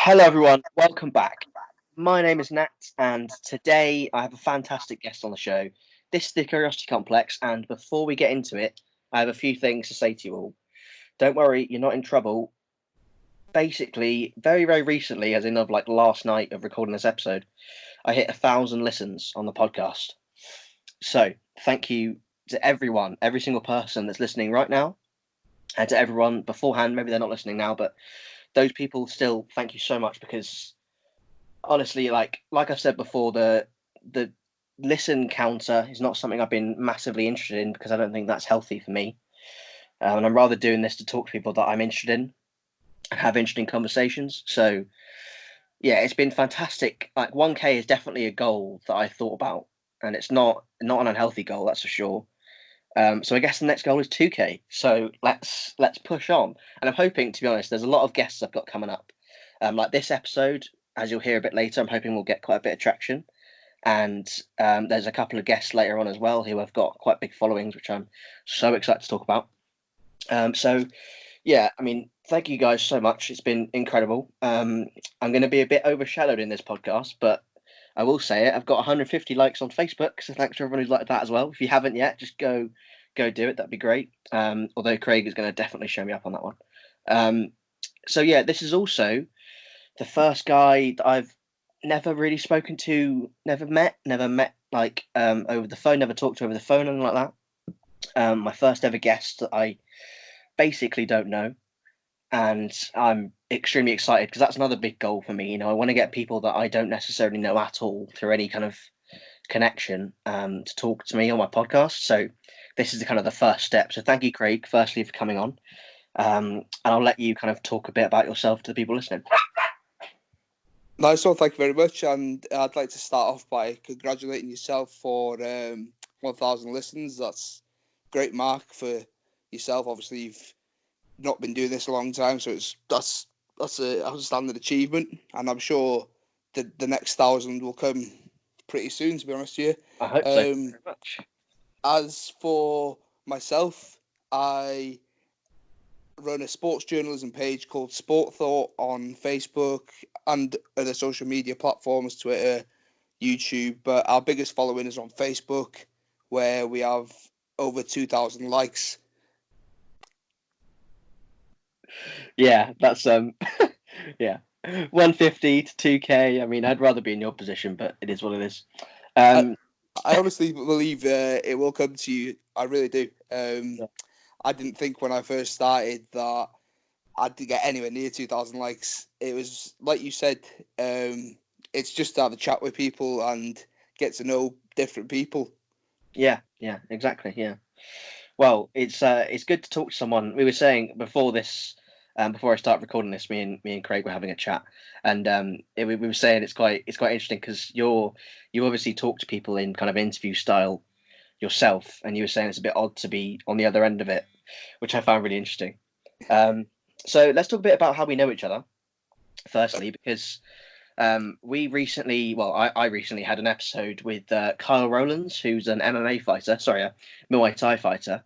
Hello, everyone. Welcome back. My name is Nat, and today I have a fantastic guest on the show. This is the Curiosity Complex, and before we get into it, I have a few things to say to you all. Don't worry, you're not in trouble. Basically, very recently, as in of like last night of recording this episode, I hit 1,000 listens on the podcast. So thank you to everyone, every single person that's listening right now, and to everyone beforehand. Maybe they're not listening now, but those people still, thank you so much because honestly, like I said before, the listen counter is not something I've been massively interested in because I don't think that's healthy for me. And I'm rather doing this to talk to people that I'm interested in and have interesting conversations. So yeah, it's been fantastic. Like 1K is definitely a goal that I thought about, and it's not an unhealthy goal, that's for sure. So I guess the next goal is 2K. So let's push on. And I'm hoping, to be honest, there's a lot of guests I've got coming up. Like this episode, as you'll hear a bit later, I'm hoping we'll get quite a bit of traction. And there's a couple of guests later on as well who have got quite big followings, which I'm so excited to talk about. So yeah, I mean, thank you guys so much. It's been incredible. I'm going to be a bit overshadowed in this podcast, but I will say it. I've got 150 likes on Facebook, so thanks to everyone who's liked that as well. If you haven't yet, just go do it. That'd be great. Although Craig is going to definitely show me up on that one. So yeah, this is also the first guy that I've never really spoken to, never met like over the phone, never talked to over the phone, and like that. My first ever guest that I basically don't know, and I'm extremely excited because that's another big goal for me. You know, I want to get people that I don't necessarily know at all through any kind of connection to talk to me on my podcast. So this is the kind of the first step. So thank you, Craig, firstly for coming on, and I'll let you kind of talk a bit about yourself to the people listening. Nice one, thank you very much. And I'd like to start off by congratulating yourself for 1,000 listens. That's a great mark for yourself. Obviously, you've not been doing this a long time, so that's an outstanding achievement. And I'm sure the next 1,000 will come pretty soon, to be honest with you. I hope so. Thank you very much. As for myself, I run a sports journalism page called Sport Thought on Facebook and other social media platforms, Twitter, YouTube. But our biggest following is on Facebook, where we have over 2,000 likes. Yeah, that's yeah, 150 to 2K. I mean, I'd rather be in your position, but it is what it is. I honestly believe it will come to you. I really do. Yeah. I didn't think when I first started that I'd get anywhere near 2,000 likes. It was like you said. It's just to have a chat with people and get to know different people. Yeah, exactly. Yeah. Well, it's good to talk to someone. We were saying before this, before I start recording this, me and Craig were having a chat, and we were saying it's quite interesting because you obviously talk to people in kind of interview style yourself, and you were saying it's a bit odd to be on the other end of it, which I found really interesting. So let's talk a bit about how we know each other. Firstly, because we recently, well, I recently had an episode with Kyle Rowlands, who's an MMA fighter, sorry, a Muay Thai fighter.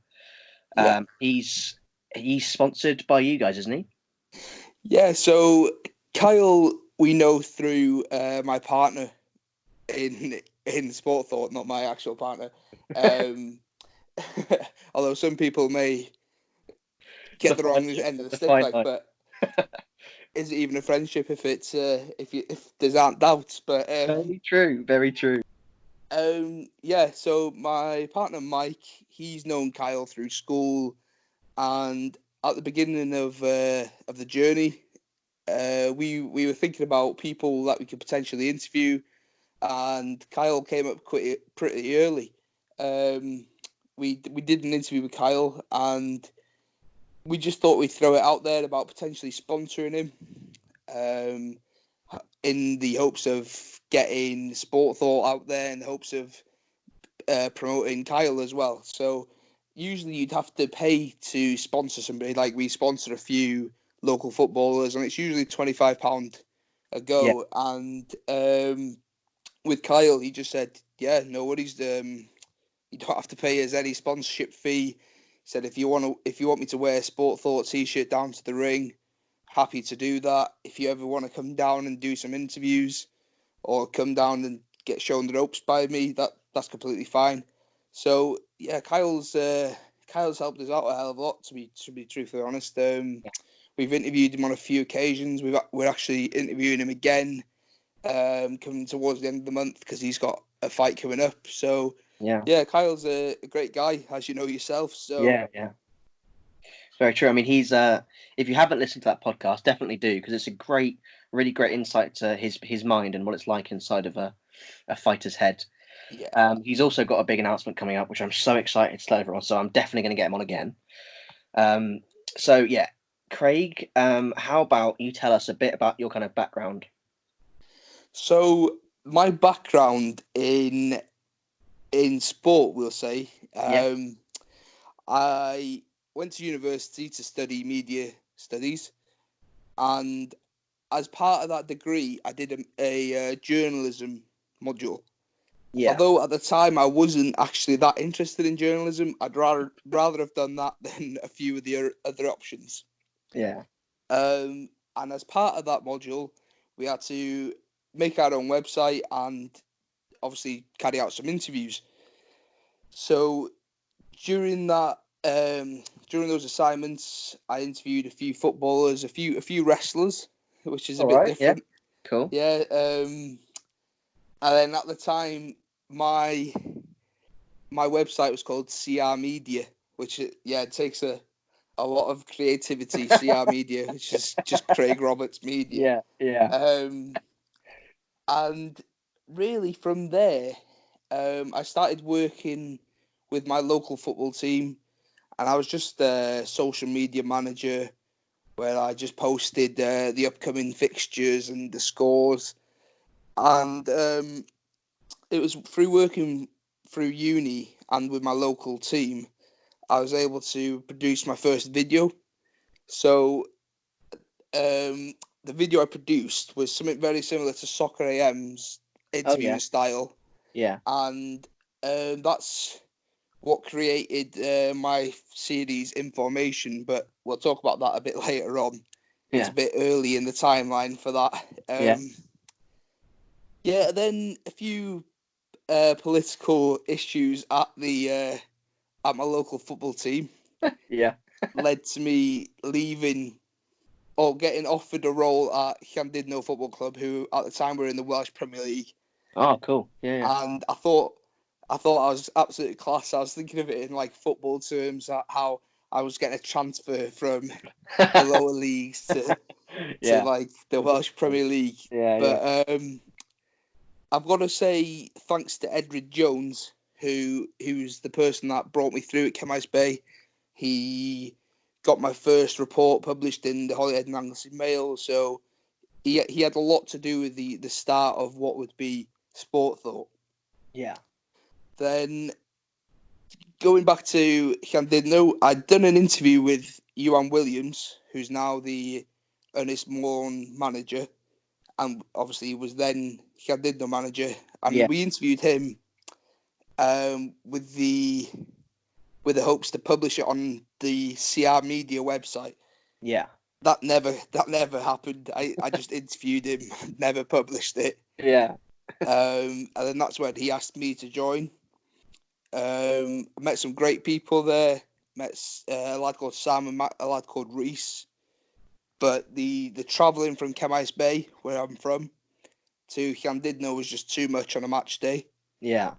Yeah. He's sponsored by you guys, isn't he? Yeah, so Kyle, we know through my partner in Sport Thought, not my actual partner. Although some people may get the wrong end of the stick, but is it even a friendship if it's if there's aren't doubts? But very true. Yeah. So my partner Mike, he's known Kyle through school, and at the beginning of the journey, we were thinking about people that we could potentially interview, and Kyle came up pretty early. We did an interview with Kyle, and we just thought we'd throw it out there about potentially sponsoring him, in the hopes of getting Sport Thought out there, in the hopes of promoting Kyle as well. So usually you'd have to pay to sponsor somebody. Like we sponsor a few local footballers, and it's usually £25 a go. Yeah. And with Kyle, he just said, "Yeah, no worries. You don't have to pay us any sponsorship fee." He said, "If you want me to wear a Sport Thought t-shirt down to the ring, happy to do that. If you ever want to come down and do some interviews, or come down and get shown the ropes by me, that's completely fine. So yeah, Kyle's helped us out a hell of a lot, to be truthfully honest. We've interviewed him on a few occasions. We're actually interviewing him again, coming towards the end of the month, because he's got a fight coming up. So yeah, Kyle's a great guy, as you know yourself. So yeah. Very true. I mean, he's if you haven't listened to that podcast, definitely do, because it's a really great insight to his mind and what it's like inside of a fighter's head. yeah. He's also got a big announcement coming up, which I'm so excited to tell everyone. So I'm definitely going to get him on again. So yeah, Craig, how about you tell us a bit about your kind of background? So my background in sport, we'll say, Yeah. I went to university to study media studies, and as part of that degree, I did a journalism module. Yeah. Although at the time I wasn't actually that interested in journalism, I'd rather have done that than a few of the other options. Yeah. And as part of that module, we had to make our own website and obviously carry out some interviews. So during that, during those assignments, I interviewed a few footballers, a few wrestlers, which is a All bit right. Yeah. different. Cool. Yeah. And then at the time, my website was called CR Media, which it takes a lot of creativity. CR Media, which is just Craig Roberts Media. Yeah. Yeah. And really from there, I started working with my local football team, and I was just a social media manager, where I just posted the upcoming fixtures and the scores. And it was through working through uni and with my local team, I was able to produce my first video. So the video I produced was something very similar to Soccer AM's Oh interviewing yeah. style, Yeah. and that's what created my series Information. But we'll talk about that a bit later on. It's Yeah. a bit early in the timeline for that. Yeah. Yeah, then a few political issues at my local football team Yeah. led to me leaving, or getting offered a role at Llandudno Football Club, who at the time were in the Welsh Premier League. Oh, cool. Yeah. And I thought I was absolutely class. I was thinking of it in like football terms, how I was getting a transfer from the Yeah. lower leagues to Yeah. like the Welsh Premier League. Yeah. Yeah. But I've got to say thanks to Edred Jones, who's the person that brought me through at Chemist Bay. He got my first report published in the Holyhead and Anglesey Mail, so he had a lot to do with the start of what would be Sport Thought. Yeah. Then going back to Llandudno, I'd done an interview with Ewan Williams, who's now the Ynys Môn manager, and obviously he was then Llandudno manager, and Yeah. we interviewed him with the hopes to publish it on the CR Media website. Yeah. That never happened. I just interviewed him, never published it. Yeah. And then that's when he asked me to join. I met some great people there. Met a lad called Sam and a lad called Reese. But the travelling from Chemist Bay, where I'm from, to Llandudno was just too much on a match day. Yeah.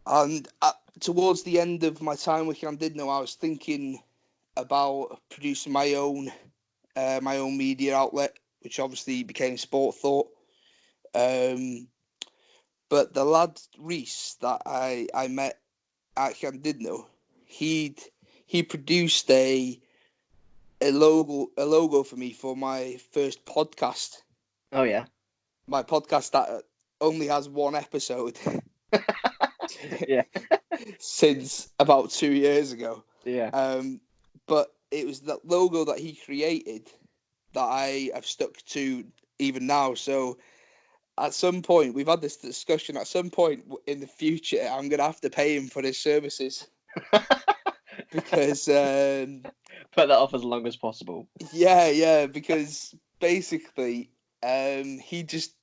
And towards the end of my time with Llandudno, I was thinking about producing my own media outlet, which obviously became Sport Thought. But the lad Reese that I met at Llandudno, he produced a logo for me for my first podcast. Oh yeah. My podcast that only has one episode Yeah. since about 2 years ago. Yeah. But it was that logo that he created that I have stuck to even now. So at some point, we've had this discussion. At some point in the future, I'm gonna have to pay him for his services. because Put that off as long as possible. yeah, because basically he just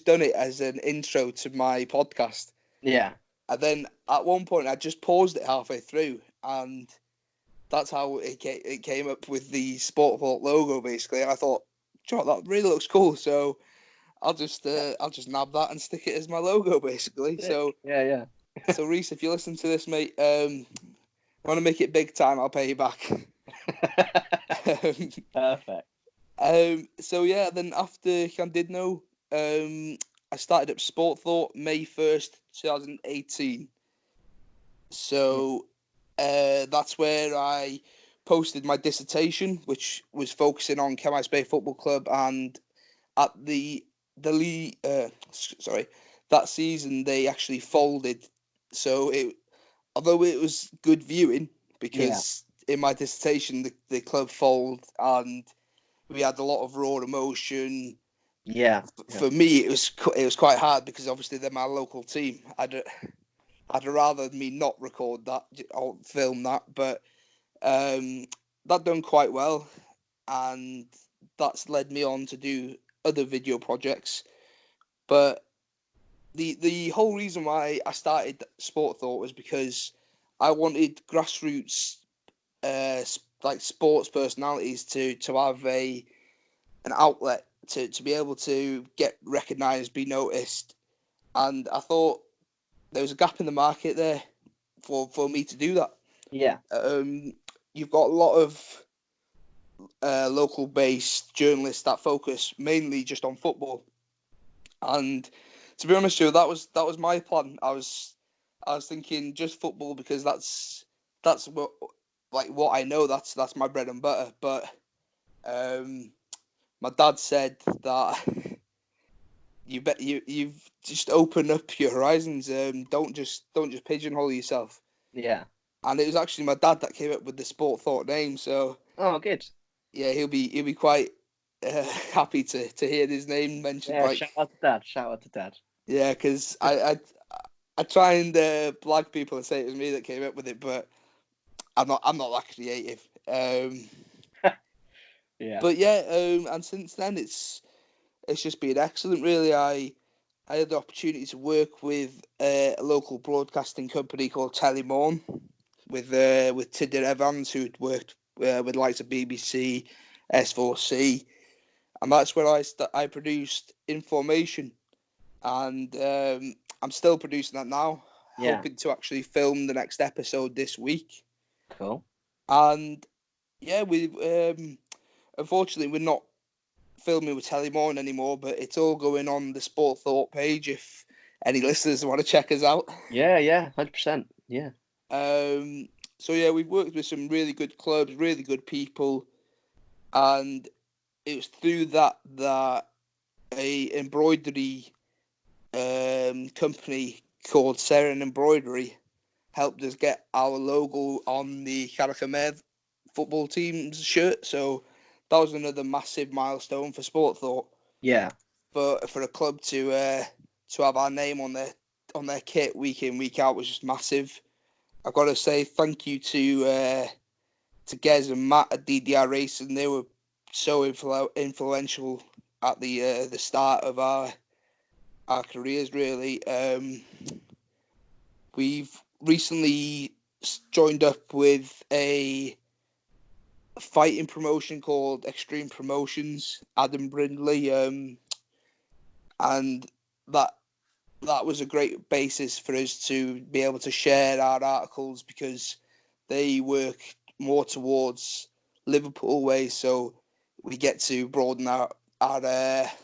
done it as an intro to my podcast, Yeah. and then at one point I just paused it halfway through, and that's how it came up with the Sport Vault logo. Basically, I thought, "Sure, that really looks cool." So I'll just nab that and stick it as my logo, basically. Sick. So Yeah, yeah. Reese, if you listen to this, mate, want to make it big time, I'll pay you back. Perfect. So yeah, then after Llandudno, I started up Sport Thought May 1st, 2018. Yeah. So that's where I posted my dissertation, which was focusing on Kemais Bay Football Club, and at sorry, that season they actually folded. So although it was good viewing, Yeah. because in my dissertation the club folded and we had a lot of raw emotion. Yeah. Yeah. For me, it was quite hard because obviously they're my local team. I'd rather me not record that or film that, but that done quite well, and that's led me on to do other video projects. But the whole reason why I started Sport Thought was because I wanted grassroots like sports personalities to have an outlet to be able to get recognised, be noticed, and I thought there was a gap in the market there for me to do that. Yeah. You've got a lot of local based journalists that focus mainly just on football, and to be honest with you, that was my plan. I was thinking just football because that's what I know. That's my bread and butter. But um, my dad said that you've just opened up your horizons. Don't just pigeonhole yourself. Yeah. And it was actually my dad that came up with the Sport Thought name. So Oh, good. yeah, he'll be quite happy to hear his name mentioned. Yeah. Like Shout out to dad. Shout out to dad. yeah, because I try and blag people and say it was me that came up with it, but I'm not that creative. Yeah. But yeah, and since then it's just been excellent. Really, I had the opportunity to work with a local broadcasting company called Telymorn with Tinder Evans, who'd worked with the likes of BBC, S4C, and that's where I produced Information, and I'm still producing that now, Yeah. hoping to actually film the next episode this week. Cool. And yeah, we unfortunately we're not filming with Telymorn anymore, but it's all going on the Sport Thought page if any listeners want to check us out. Yeah. Yeah. 100%. Yeah. Um, so yeah, we've worked with some really good clubs, really good people, and it was through that a embroidery company called Seren Embroidery helped us get our logo on the Carrickmere football team's shirt. So that was another massive milestone for Sport Thought. Yeah. For a club to have our name on their kit week in week out was just massive. I've got to say thank you to Gez and Matt at DDR Racing. They were so influential at the start of our careers. Really, we've recently joined up with a fighting promotion called Extreme Promotions, Adam Brindley, and that that was a great basis for us to be able to share our articles because they work more towards Liverpool ways, so we get to broaden our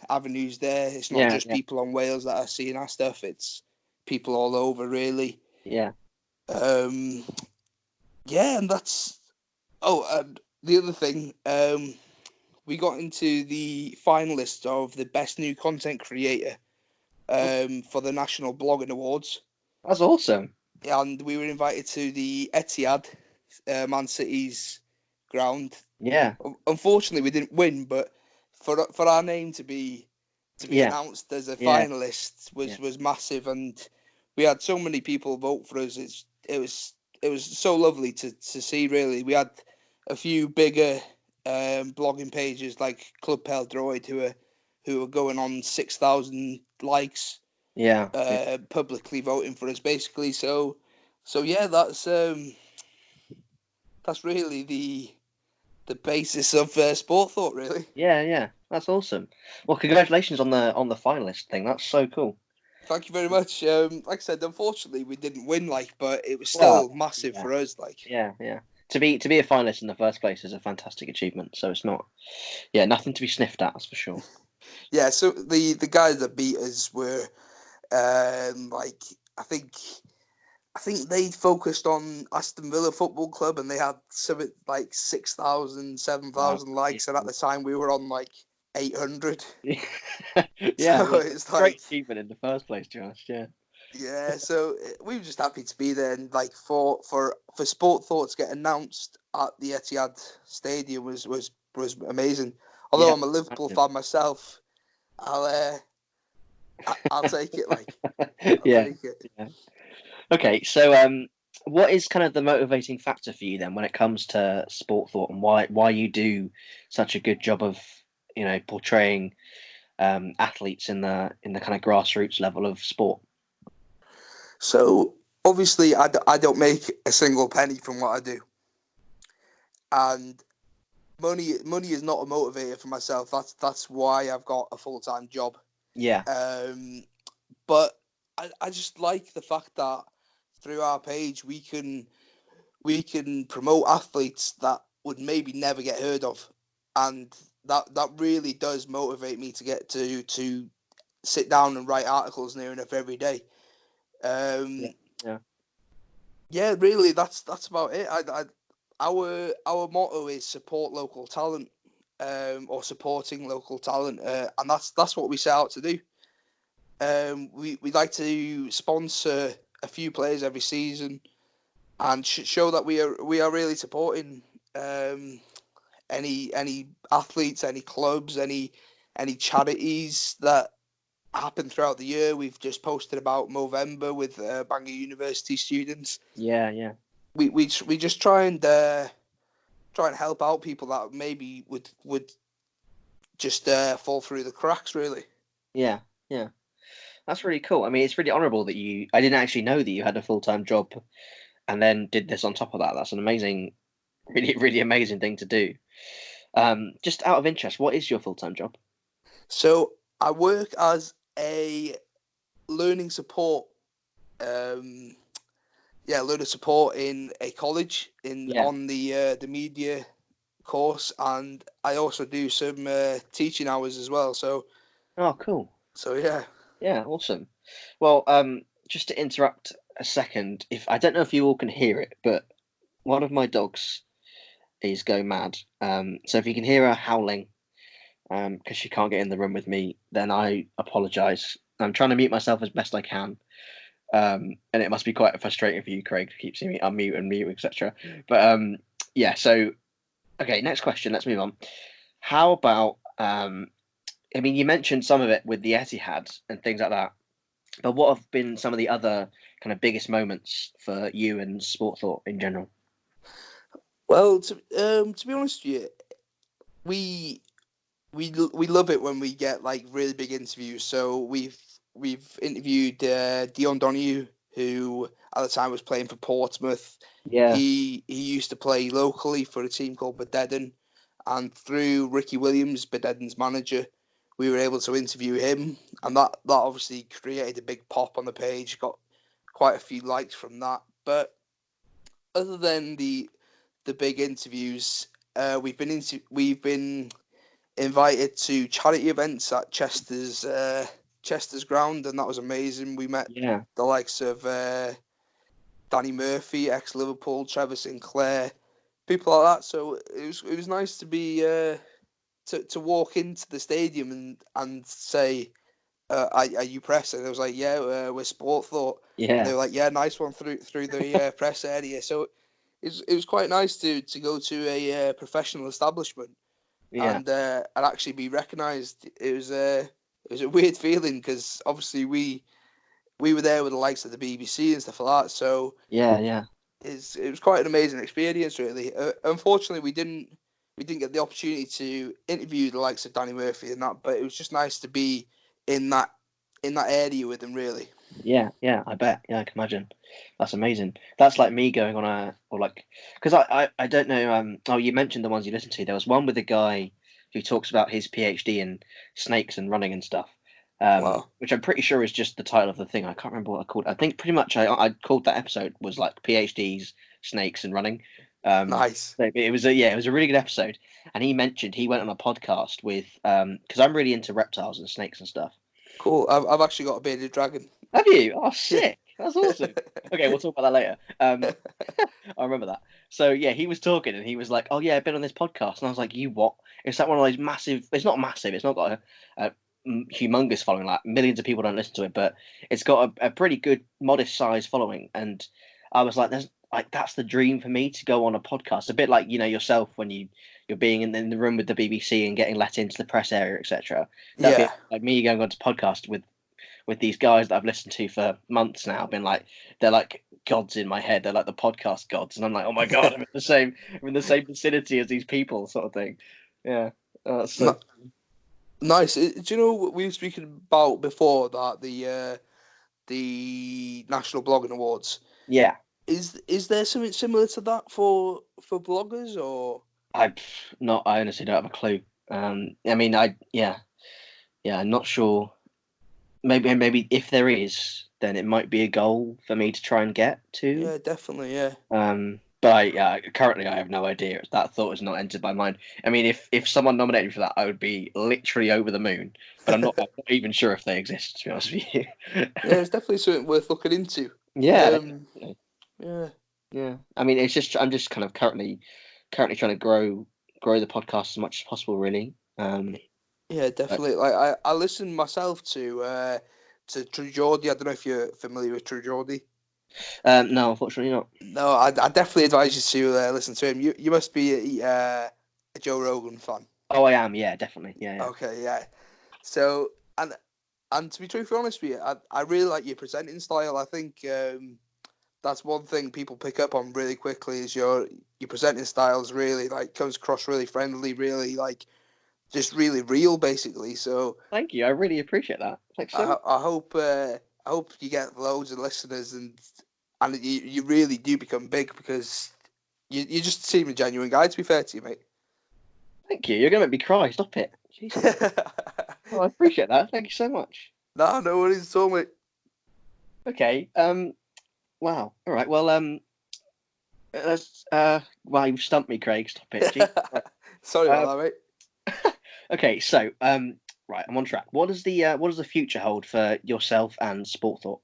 avenues there. It's not Yeah. just Yeah. people on Wales that are seeing our stuff; it's people all over, really. Yeah. Um, yeah, and that's and the other thing, we got into the finalists of the best new content creator for the National Blogging Awards, That's awesome. and we were invited to the Etihad, Man City's ground. Yeah. Unfortunately, we didn't win, but for our name to be Yeah. announced as a Yeah. finalist Yeah. was massive, and we had so many people vote for us. so lovely to see. Really, we had a few bigger blogging pages like Club Pel Droid who are going on 6,000 likes, Yeah. publicly voting for us, basically. So yeah, that's really the basis of Sport Thought, really. Yeah. That's awesome. Well, congratulations on the finalist thing. That's so cool. Thank you very much. Like I said, unfortunately, we didn't win, but it was Well, still massive yeah, for us, yeah. To be a finalist in the first place is a fantastic achievement. So it's not, yeah, nothing to be sniffed at, that's for sure. Yeah, so the guys that beat us were like I think they focused on Aston Villa Football Club, and they had something like 6,000, seven Wow. thousand likes, and at the time we were on like 800. Yeah, yeah. So Well, it's great like, achievement in the first place, to be honest. Yeah. yeah, so we were just happy to be there, and like for Sport Thought to get announced at the Etihad Stadium was amazing. Although Yeah. I'm a Liverpool Massive. fan myself, I'll I'll take it. I'll Yeah. take it. Yeah. Okay, so what is kind of the motivating factor for you then when it comes to sport thought, and why you do such a good job of portraying athletes in the kind of grassroots level of sport? So obviously, I don't make a single penny from what I do, and money is not a motivator for myself. That's why I've got a full-time job. Yeah, Um, but I just like the fact that through our page we can promote athletes that would maybe never get heard of, and that really does motivate me to get to sit down and write articles near enough every day. yeah, Um, yeah, yeah, really, that's about it. Our motto is support local talent, or supporting local talent, and that's what we set out to do. We like to sponsor a few players every season and show that we are really supporting any athletes, any clubs, any charities that happen throughout the year. We've just posted about Movember with Bangor University students. yeah. We just try and help out people that maybe would just fall through the cracks, really. Yeah, yeah. That's really cool. I mean, it's really honourable that I didn't actually know that you had a full-time job and then did this on top of that. That's an amazing, really, really amazing thing to do. Just out of interest, what is your full-time job? So I work as a learning support, um, learning support in a college in Yeah. on the media course, and I also do some teaching hours as well. Oh, cool. Yeah. Yeah, awesome. Well, just to interrupt a second, if I don't know if you all can hear it, but one of my dogs is going mad. So if you can hear her howling, because she can't get in the room with me, then I apologise. I'm trying to mute myself as best I can. And it must be quite frustrating for you, Craig, to keep seeing me unmute and mute, etc. But yeah. So okay, next question. Let's move on. How about I mean, you mentioned some of it with the Etihad and things like that. But what have been some of the other kind of biggest moments for you and Sport Thought in general? Well, to be honest with you, we we love it when we get like really big interviews. So we've interviewed Dion Donoghue, who at the time was playing for Portsmouth. Yeah, He used to play locally for a team called Bededen, and through Ricky Williams, Bededen's manager, we were able to interview him, and that obviously created a big pop on the page. Got quite a few likes from that. But other than the big interviews, we've been invited to charity events at Chester's ground, and that was amazing. We met yeah, the likes of Danny Murphy, ex Liverpool, Trevor Sinclair, people like that. So it was nice to be to walk into the stadium and say, are you press? And I was like, yeah, we're Sport Thought. And they yeah, were like, yeah, nice one through the press area. So it was quite nice to go to a professional establishment yeah, and actually be recognised. It was a weird feeling because obviously we were there with the likes of the BBC and stuff like that. So yeah. it was quite an amazing experience, really. Unfortunately, we didn't get the opportunity to interview the likes of Danny Murphy and that, but it was just nice to be in that area with him, really. Yeah, yeah, I bet. Yeah, I can imagine. That's amazing. That's like me going on or like, because I don't know. Oh, you mentioned the ones you listened to. There was one with a guy who talks about his PhD in snakes and running and stuff. Wow, Which I'm pretty sure is just the title of the thing. I can't remember what I called. I think pretty much I called that episode was like PhDs, snakes and running. nice, It was it was a really good episode. And he mentioned he went on a podcast with because I'm really into reptiles and snakes and stuff. cool. I've actually got a bearded dragon. Have you? Oh, Yeah. sick! That's awesome. Okay, we'll talk about that later. I remember that. So yeah, he was talking and he was like, "Oh yeah, I've been on this podcast," and I was like, "You what? It's like one of those massive. It's not massive. It's not got a humongous following. Like millions of people don't listen to it, but it's got a pretty good, modest size following." And I was like, "There's like that's the dream for me to go on a podcast. A bit like yourself when you're being in the room with the BBC and getting let into the press area, etc. That'd be Yeah. like me going on to podcast with these guys that I've listened to for months now, been like they're like gods in my head. They're like the podcast gods, and I'm like, oh my god, I'm in the same vicinity as these people, sort of thing. Yeah, so Nice. Do you know what we were speaking about before that the National Blogging Awards? yeah. Is there something similar to that for bloggers or? I not. I honestly don't have a clue. I mean, I'm not sure. Maybe if there is, then it might be a goal for me to try and get to. Yeah, definitely. Yeah. But currently I have no idea. That thought has not entered my mind. I mean, if someone nominated me for that, I would be literally over the moon. But I'm not even sure if they exist, to be honest with you. Yeah, it's definitely something worth looking into. Yeah, definitely. Yeah. Yeah. I mean, I'm just kind of currently trying to grow the podcast as much as possible, really. Yeah, But, definitely. Like I listened myself to True Geordie. I don't know if you're familiar with True Geordie. no, unfortunately not. No, I definitely advise you to listen to him. You must be a Joe Rogan fan. Oh, I am. Yeah, definitely. Yeah, yeah. Okay, yeah. So and to be truthfully honest with you, I really like your presenting style. I think that's one thing people pick up on really quickly is your presenting style is really like comes across really friendly, really like just really real, basically. So Thank you. I really appreciate that. Thanks so much. I hope you get loads of listeners and you really do become big because you just seem a genuine guy. To be fair to you, mate. Thank you. You're gonna make me cry. Stop it. Jesus. Oh, I appreciate that. Thank you so much. No worries at all, mate. Okay. Wow. All right. Well. Let's. Wow. You've stumped me, Craig. Stop it. Jeez. Sorry Uh, about that, mate. okay. So. Right. I'm on track. What does the future hold for yourself and Sport Thought?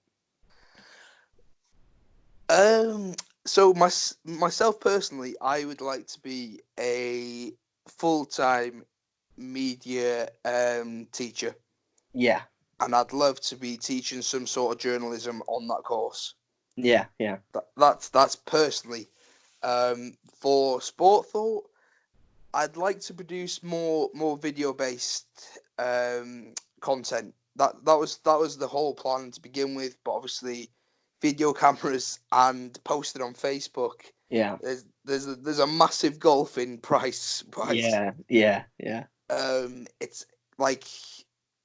So myself personally, I would like to be a full-time media teacher, Yeah. and I'd love to be teaching some sort of journalism on that course. Yeah. Yeah. That's personally. For Sport Thought, I'd like to produce more video based content. That was the whole plan to begin with, but obviously, video cameras and posting on Facebook. Yeah. There's a massive gulf in price. Yeah. Yeah. Yeah. It's like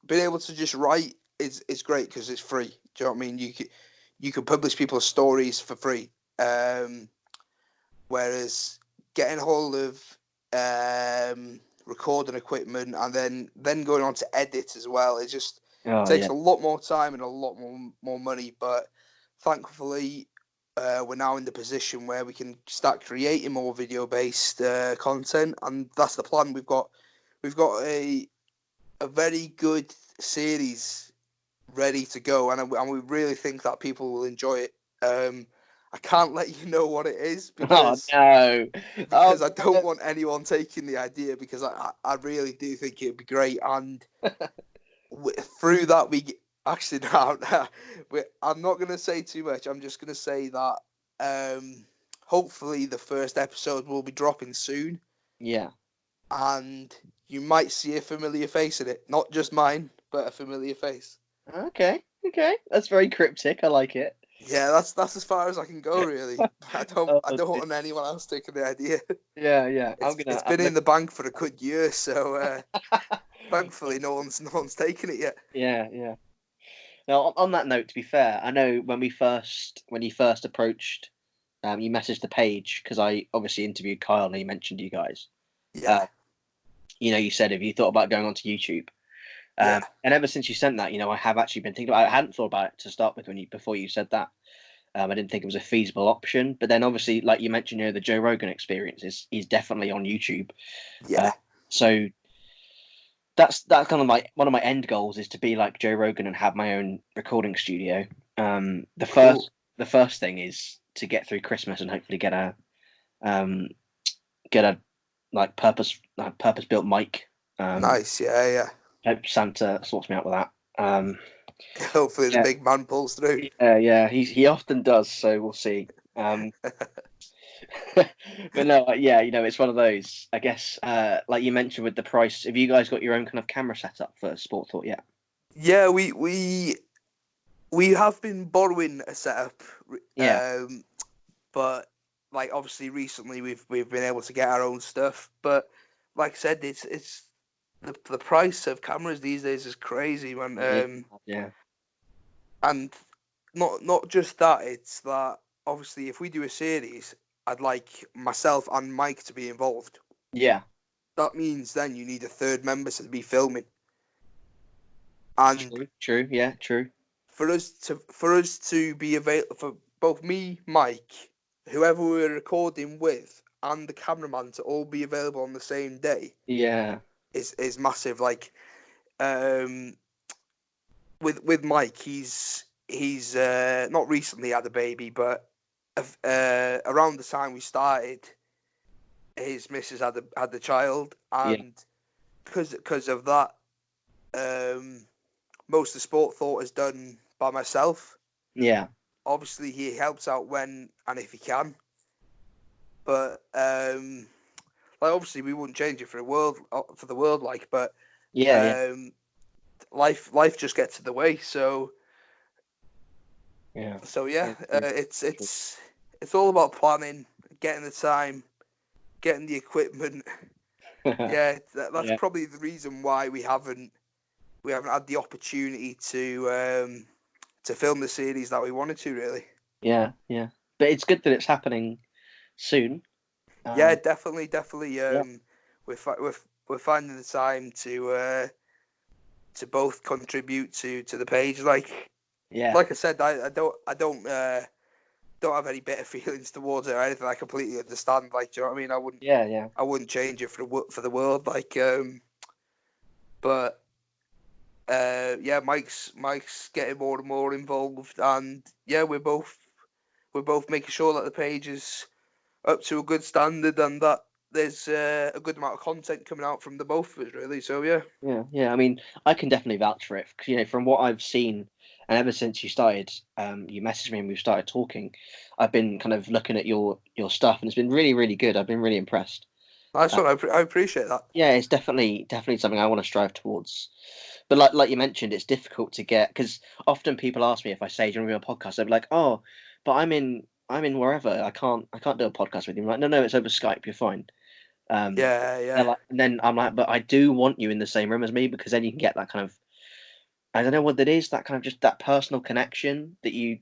being able to just write is great because it's free. Do you know what I mean? You can publish people's stories for free. Whereas getting hold of recording equipment and then going on to edit as well, it just Oh takes yeah. a lot more time and a lot more money. But thankfully, we're now in the position where we can start creating more video based content, and that's the plan. We've got a very good series ready to go, and we really think that people will enjoy it. I can't let you know what it is Oh no. Oh because I don't want anyone taking the idea because I really do think it'd be great and through that actually no, I'm not going to say too much. I'm just going to say that hopefully the first episode will be dropping soon yeah. and you might see a familiar face in it, not just mine but a familiar face. Okay. Okay. That's very cryptic. I like it. Yeah, that's as far as I can go, really. Oh, I don't dear. want anyone else taking the idea. Yeah, yeah. It's been in the bank for a good year, so thankfully no one's taken it yet. Yeah, yeah. Now, on that note, to be fair, I know when you first approached, you messaged the page because I obviously interviewed Kyle and he mentioned you guys. Yeah, Uh, you said if you thought about going onto YouTube, yeah, and ever since you sent that, I have actually been thinking about it. I hadn't thought about it to start with before you said that. I didn't think it was a feasible option, but then obviously, like you mentioned, the Joe Rogan experience is definitely on YouTube. yeah. Uh, so that's kind of like one of my end goals is to be like Joe Rogan and have my own recording studio. The Cool. first thing is to get through Christmas and hopefully um, get a purpose built mic. Nice. Yeah, yeah. Hope Santa sorts me out with that. Hopefully the Yeah, big man pulls through. yeah, he often does, so we'll see. But no, yeah, it's one of those. I guess, like you mentioned with the price, have you guys got your own kind of camera setup for Sport Thought yet? Yeah, we have been borrowing a setup, Yeah, but like obviously recently we've been able to get our own stuff. But like I said, it's the price of cameras these days is crazy, man. yeah, And not just that, it's that obviously if we do a series, I'd like myself and Mike to be involved. yeah. That means then you need a third member to be filming, and True, true, yeah, true. for us to be available for both me, Mike, whoever we're recording with, and the cameraman to all be available on the same day Yeah, is massive. Like um, with Mike, he's not recently had a baby, but around the time we started, his missus had the child, yeah, and because of that, most of the sport thought is done by myself. yeah, Obviously, he helps out when and if he can, but like obviously we wouldn't change it for the world, like, but yeah, yeah, um, life just gets in the way. yeah. So yeah, Yeah, true, true. it's all about planning, getting the time, getting the equipment. Yeah, that's Yeah, probably the reason why we haven't had the opportunity to film the series that we wanted to, really. yeah, yeah. But it's good that it's happening soon. Yeah, Um, definitely. yeah, We're finding the time to both contribute to the page. yeah, Like I said, don't have any bitter feelings towards it or anything. I completely understand. Like, do you know what I mean? yeah, yeah, I wouldn't change it for the world. But yeah, Mike's getting more and more involved, and yeah, we're both making sure that the page is up to a good standard and that there's a good amount of content coming out from the both of us, really. So yeah, yeah, yeah. I mean, I can definitely vouch for it because from what I've seen, and ever since you started, you messaged me and we've started talking. I've been kind of looking at your stuff, and it's been really, really good. I've been really impressed. nice one. I appreciate that. Yeah, it's definitely something I want to strive towards. But like you mentioned, it's difficult to get because often people ask me if I say, "Do you want to do a podcast?" They'll be like, "Oh, but I'm in wherever. I can't do a podcast with you." I'm like, no, it's over Skype. You're fine. Um, Yeah, they're yeah. like, and then I'm like, but I do want you in the same room as me because then you can get that kind of I don't know what it is, that kind of just that personal connection that you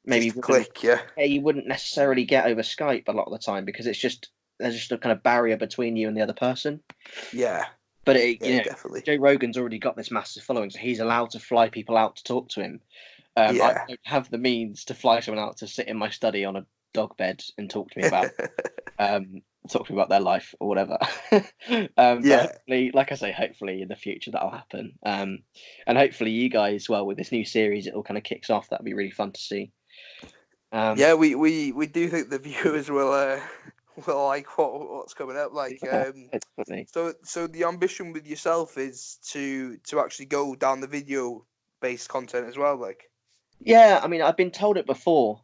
maybe Just a wouldn't click. Yeah, yeah, you wouldn't necessarily get over Skype a lot of the time because there's just a kind of barrier between you and the other person. yeah, But yeah. Definitely. Joe Rogan's already got this massive following, so he's allowed to fly people out to talk to him. I Yeah. don't have the means to fly someone out to sit in my study on a dog bed and um, talk to me about their life or whatever. But Yeah, hopefully, like I say, hopefully in the future that'll happen. And hopefully you guys, well, with this new series, it all kind of kicks off. That'd be really fun to see. Um, yeah. We do think the viewers will like what's coming up. yeah, definitely. So the ambition with yourself is to actually go down the video based content as well. Like, Yeah, I mean, I've been told it before.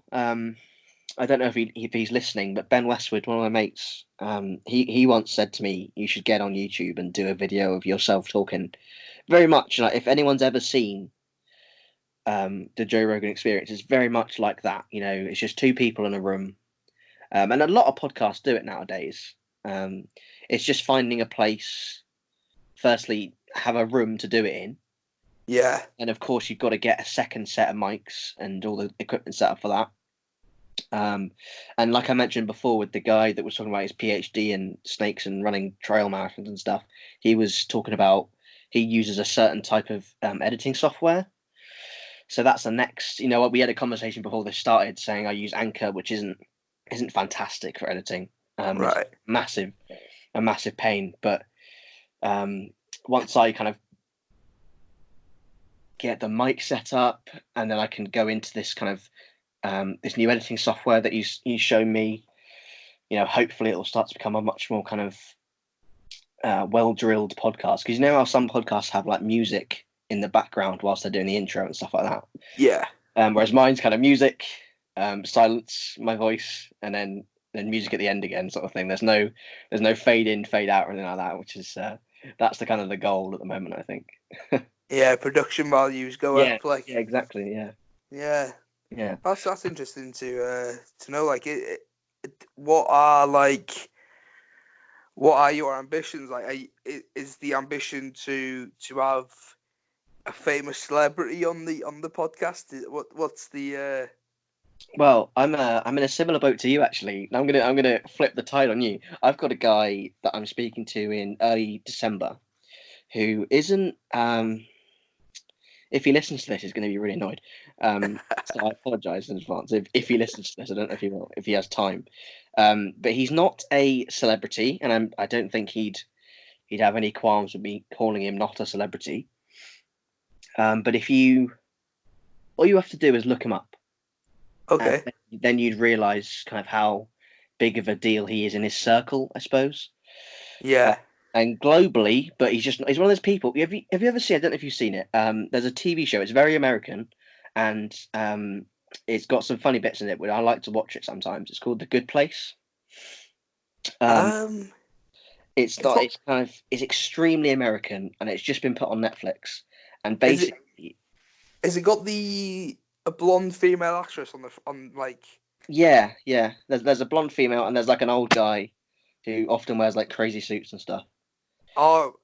I don't know if he's listening, but Ben Westwood, one of my mates, he once said to me, "You should get on YouTube and do a video of yourself talking." Very much like if anyone's ever seen the Joe Rogan Experience is very much like that. You know, it's just two people in a room, and a lot of podcasts do it nowadays. It's just finding a place. Firstly, have a room to do it in, Yeah. and of course, you've got to get a second set of mics and all the equipment set up for that. And like I mentioned before, with the guy that was talking about his PhD in snakes and running trail marathons and stuff, he was talking about he uses a certain type of editing software. So that's the next. You know, we had a conversation before this started saying I use Anchor, which isn't fantastic for editing. It's Right. a massive pain. But once I kind of get the mic set up, and then I can go into this kind of this new editing software that you show me. You know, hopefully it will start to become a much more kind of well drilled podcast. Because you know how some podcasts have like music in the background whilst they're doing the intro and stuff like that. Yeah. Whereas mine's kind of music, silence, my voice, and then music at the end again, sort of thing. There's no fade in, fade out, or anything like that, which is that's the kind of the goal at the moment, I think. Yeah. Production values go Yeah, up. Like. yeah, exactly. Yeah, Yeah. yeah. That's interesting to know. Like, what are your ambitions? Like, is the ambition to have a famous celebrity on the podcast? What's the Well, I'm in a similar boat to you actually. I'm gonna flip the tide on you. I've got a guy that I'm speaking to in early December, who isn't if he listens to this, he's going to be really annoyed. So I apologise in advance if he listens to this. I don't know if he will, if he has time. But he's not a celebrity, and I don't think he'd have any qualms with me calling him not a celebrity. But if you all you have to do is look him up, and okay? then you'd realise kind of how big of a deal he is in his circle, I suppose. Yeah. And globally, but he's one of those people. Have you ever seen? I don't know if you've seen it. There's a TV show. It's very American, and it's got some funny bits in it. But I like to watch it sometimes. It's called The Good Place. Um, Um. it's It's not. not. It's kind of. It's extremely American, and it's just been put on Netflix. And Is it? basically, Is it got a blonde female actress on like? yeah, yeah. There's a blonde female, and there's like an old guy who often wears like crazy suits and stuff. Oh,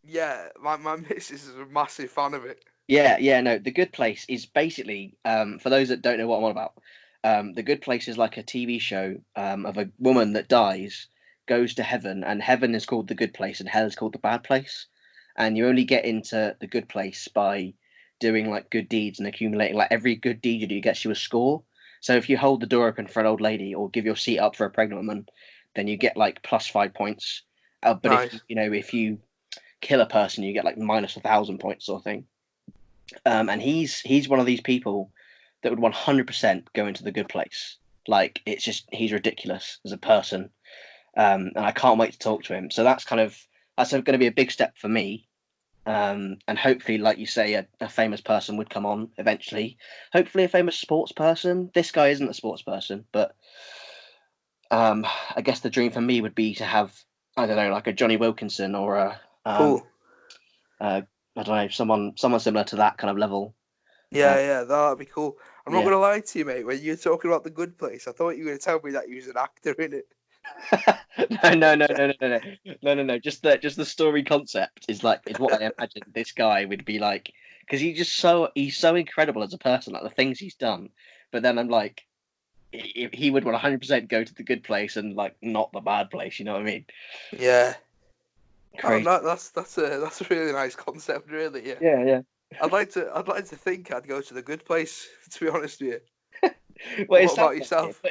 yeah. My missus is a massive fan of it. Yeah, yeah, no. The Good Place is basically, for those that don't know what I'm on about, The Good Place is like a TV show of a woman that dies, goes to heaven, and heaven is called the good place, and hell is called the bad place. And you only get into the good place by doing like good deeds and accumulating. Like every good deed you do gets you a score. So if you hold the door open for an old lady or give your seat up for a pregnant woman, then you get like plus 5 points. But if Nice. if you kill a person, you get like minus 1,000 points sort of thing. And he's one of these people that would 100% go into the good place. Like it's just he's ridiculous as a person, and I can't wait to talk to him. So that's going to be a big step for me. And hopefully, like you say, a famous person would come on eventually. Hopefully, a famous sports person. This guy isn't a sports person, but I guess the dream for me would be to have I don't know, like a Johnny Wilkinson or Cool. I don't know, someone similar to that kind of level. Yeah, yeah, that'd be cool. I'm not Yeah. gonna lie to you, mate. When you're talking about the Good Place, I thought you were gonna tell me that you was an actor in it. No. Just the story concept is what I imagine this guy would be like because he's so incredible as a person, like the things he's done. But then I'm like, he would 100% go to the good place and like not the bad place. You know what I mean? Yeah. Oh, Crazy. no, that's a really nice concept, really. Yeah. Yeah, yeah. I'd like to think I'd go to the Good Place. To be honest with you. Well, it What sounds about like it. yourself?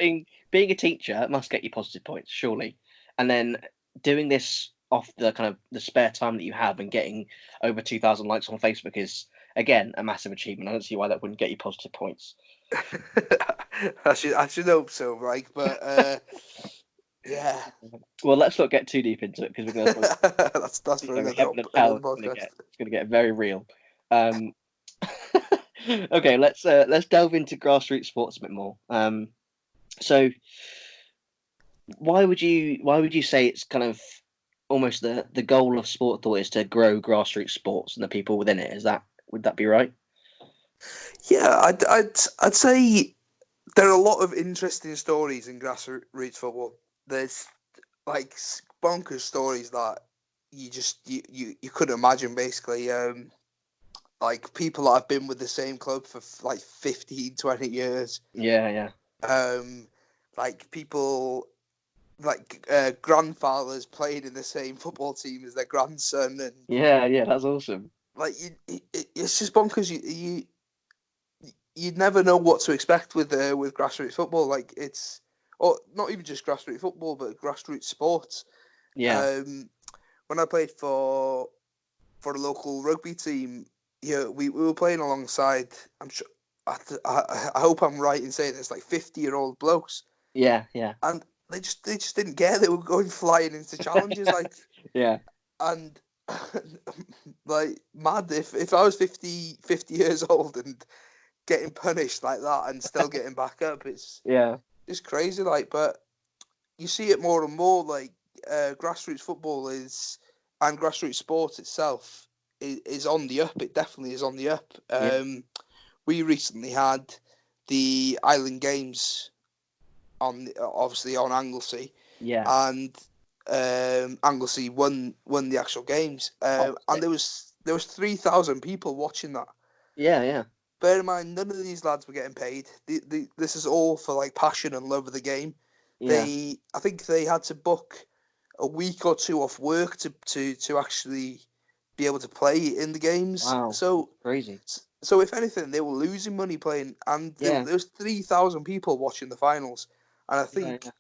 Being a teacher must get you positive points, surely. And then doing this off the kind of the spare time that you have and getting over 2,000 likes on Facebook is again a massive achievement. I don't see why that wouldn't get you positive points. I should hope so, like, but yeah, Well, let's not get too deep into it because we're going to that's for heaven and hell. another podcast. It's going to get very real. Um, okay, let's delve into grassroots sports a bit more. So why would you say it's kind of almost the goal of sport thought is to grow grassroots sports and the people within it? Would that be right? Yeah, I'd say there are a lot of interesting stories in grassroots football. There's like bonkers stories that you couldn't imagine. Basically, like people that have been with the same club for like 15, 20 years. Yeah, yeah, Um, like people like grandfathers played in the same football team as their grandson, and yeah, yeah. That's awesome. like it's just bonkers. You'd never know what to expect with grassroots football. Like it's, or not even just grassroots football, but grassroots sports. Yeah, Um, when I played for a local rugby team, yeah, we were playing alongside. I'm sure. I hope I'm right in saying this. Like 50-year-old blokes, yeah, yeah, and they just didn't care. They were going flying into challenges like, yeah, and like mad. If I was 50 years old and getting punished like that and still getting back up, yeah, it's crazy. Like, but you see it more and more. Like, grassroots football is and grassroots sports itself is on the up. It definitely is on the up. yeah, We recently had the Island Games on obviously on Anglesey, yeah. and Anglesey won the actual games. Oh, And sick. there was 3,000 people watching that. Yeah, yeah, Bear in mind, none of these lads were getting paid. This is all for like passion and love of the game. yeah. I think they had to book a week or two off work to actually be able to play in the games. Wow, So, crazy. so if anything, they were losing money playing, and Yeah, there was 3,000 people watching the finals, and I yeah, think yeah,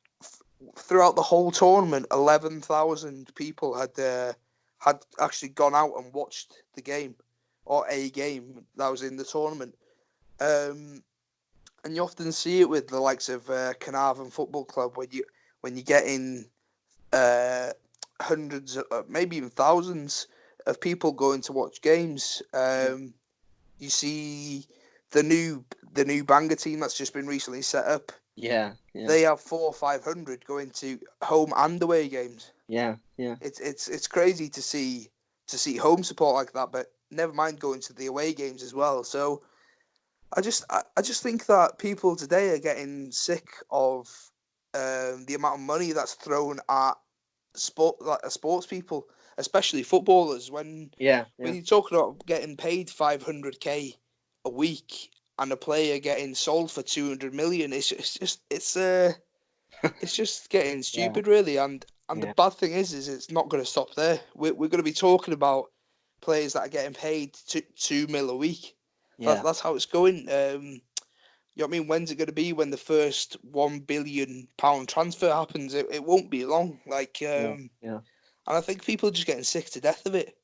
throughout the whole tournament, 11,000 people had actually gone out and watched the game or a game that was in the tournament. Um, and you often see it with the likes of Carnarvon Football Club when you get in uh, hundreds, maybe even thousands of people going to watch games. yeah, You see the new the new Bangor team that's just been recently set up. yeah, yeah, They have 400 or 500 going to home and away games. yeah, yeah. It's crazy to see home support like that, but never mind going to the away games as well. So I just think that people today are getting sick of the amount of money that's thrown at sports people, especially footballers. Yeah, When yeah, you're talking about getting paid 500k a week and a player getting sold for 200 million, it's just getting yeah, stupid, really. And the yeah, bad thing is it's not going to stop there. We're going to be talking about players that are getting paid 2 mil a week. yeah, That's how it's going. You know what I mean? When's it going to be when the first £1 billion transfer happens? It won't be long. Like, yeah, yeah. and I think people are just getting sick to death of it.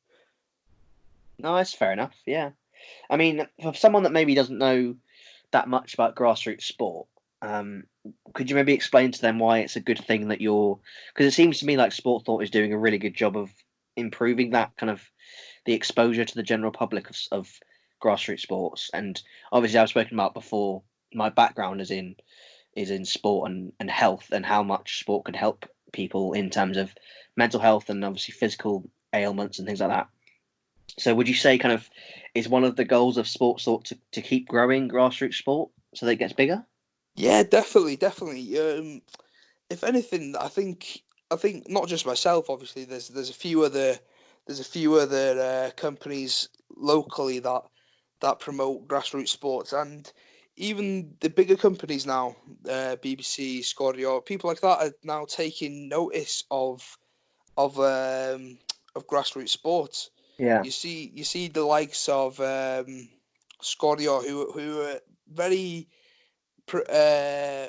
No, that's fair enough. Yeah. I mean, for someone that maybe doesn't know that much about grassroots sport, um, could you maybe explain to them why it's a good thing that you're? Because it seems to me like Sport Thought is doing a really good job of improving that kind of the exposure to the general public of grassroots sports. And obviously, I've spoken about before. My background is in sport and health and how much sport can help people in terms of mental health and obviously physical ailments and things like that. So would you say kind of is one of the goals of sports thought to keep growing grassroots sport so that it gets bigger? Yeah, definitely, definitely. If anything, I think not just myself. Obviously, there's a few other companies locally that promote grassroots sports, and even the bigger companies now, BBC, Scorio, people like that are now taking notice of grassroots sports. Yeah, You see the likes of Scorio who are very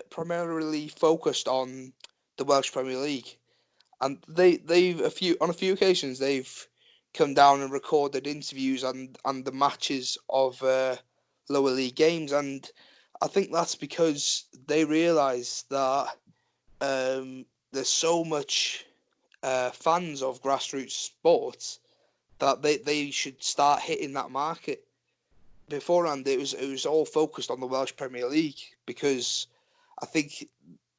primarily focused on the Welsh Premier League, and they've on a few occasions they've come down and recorded interviews and the matches of lower league games, and I think that's because they realise that there's so much fans of grassroots sports that they should start hitting that market. Beforehand, it was all focused on the Welsh Premier League because I think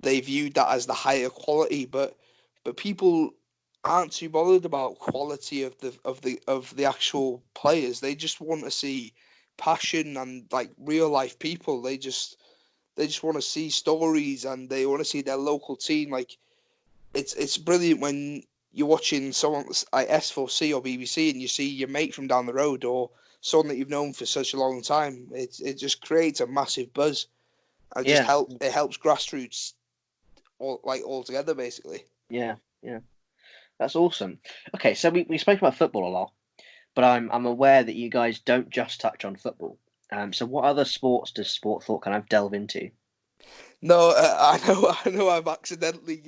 they viewed that as the higher quality, but people aren't too bothered about quality of the actual players. They just want to see passion and like real life people. They just want to see stories and they want to see their local team. Like it's brilliant when you're watching someone like S4C or BBC and you see your mate from down the road or someone that you've known for such a long time. It just creates a massive buzz. And Yeah, it helps grassroots all together basically. yeah, yeah. That's awesome. Okay, so we spoke about football a lot, but I'm aware that you guys don't just touch on football. So what other sports does Sport Thought kind of delve into? No, I know. I've accidentally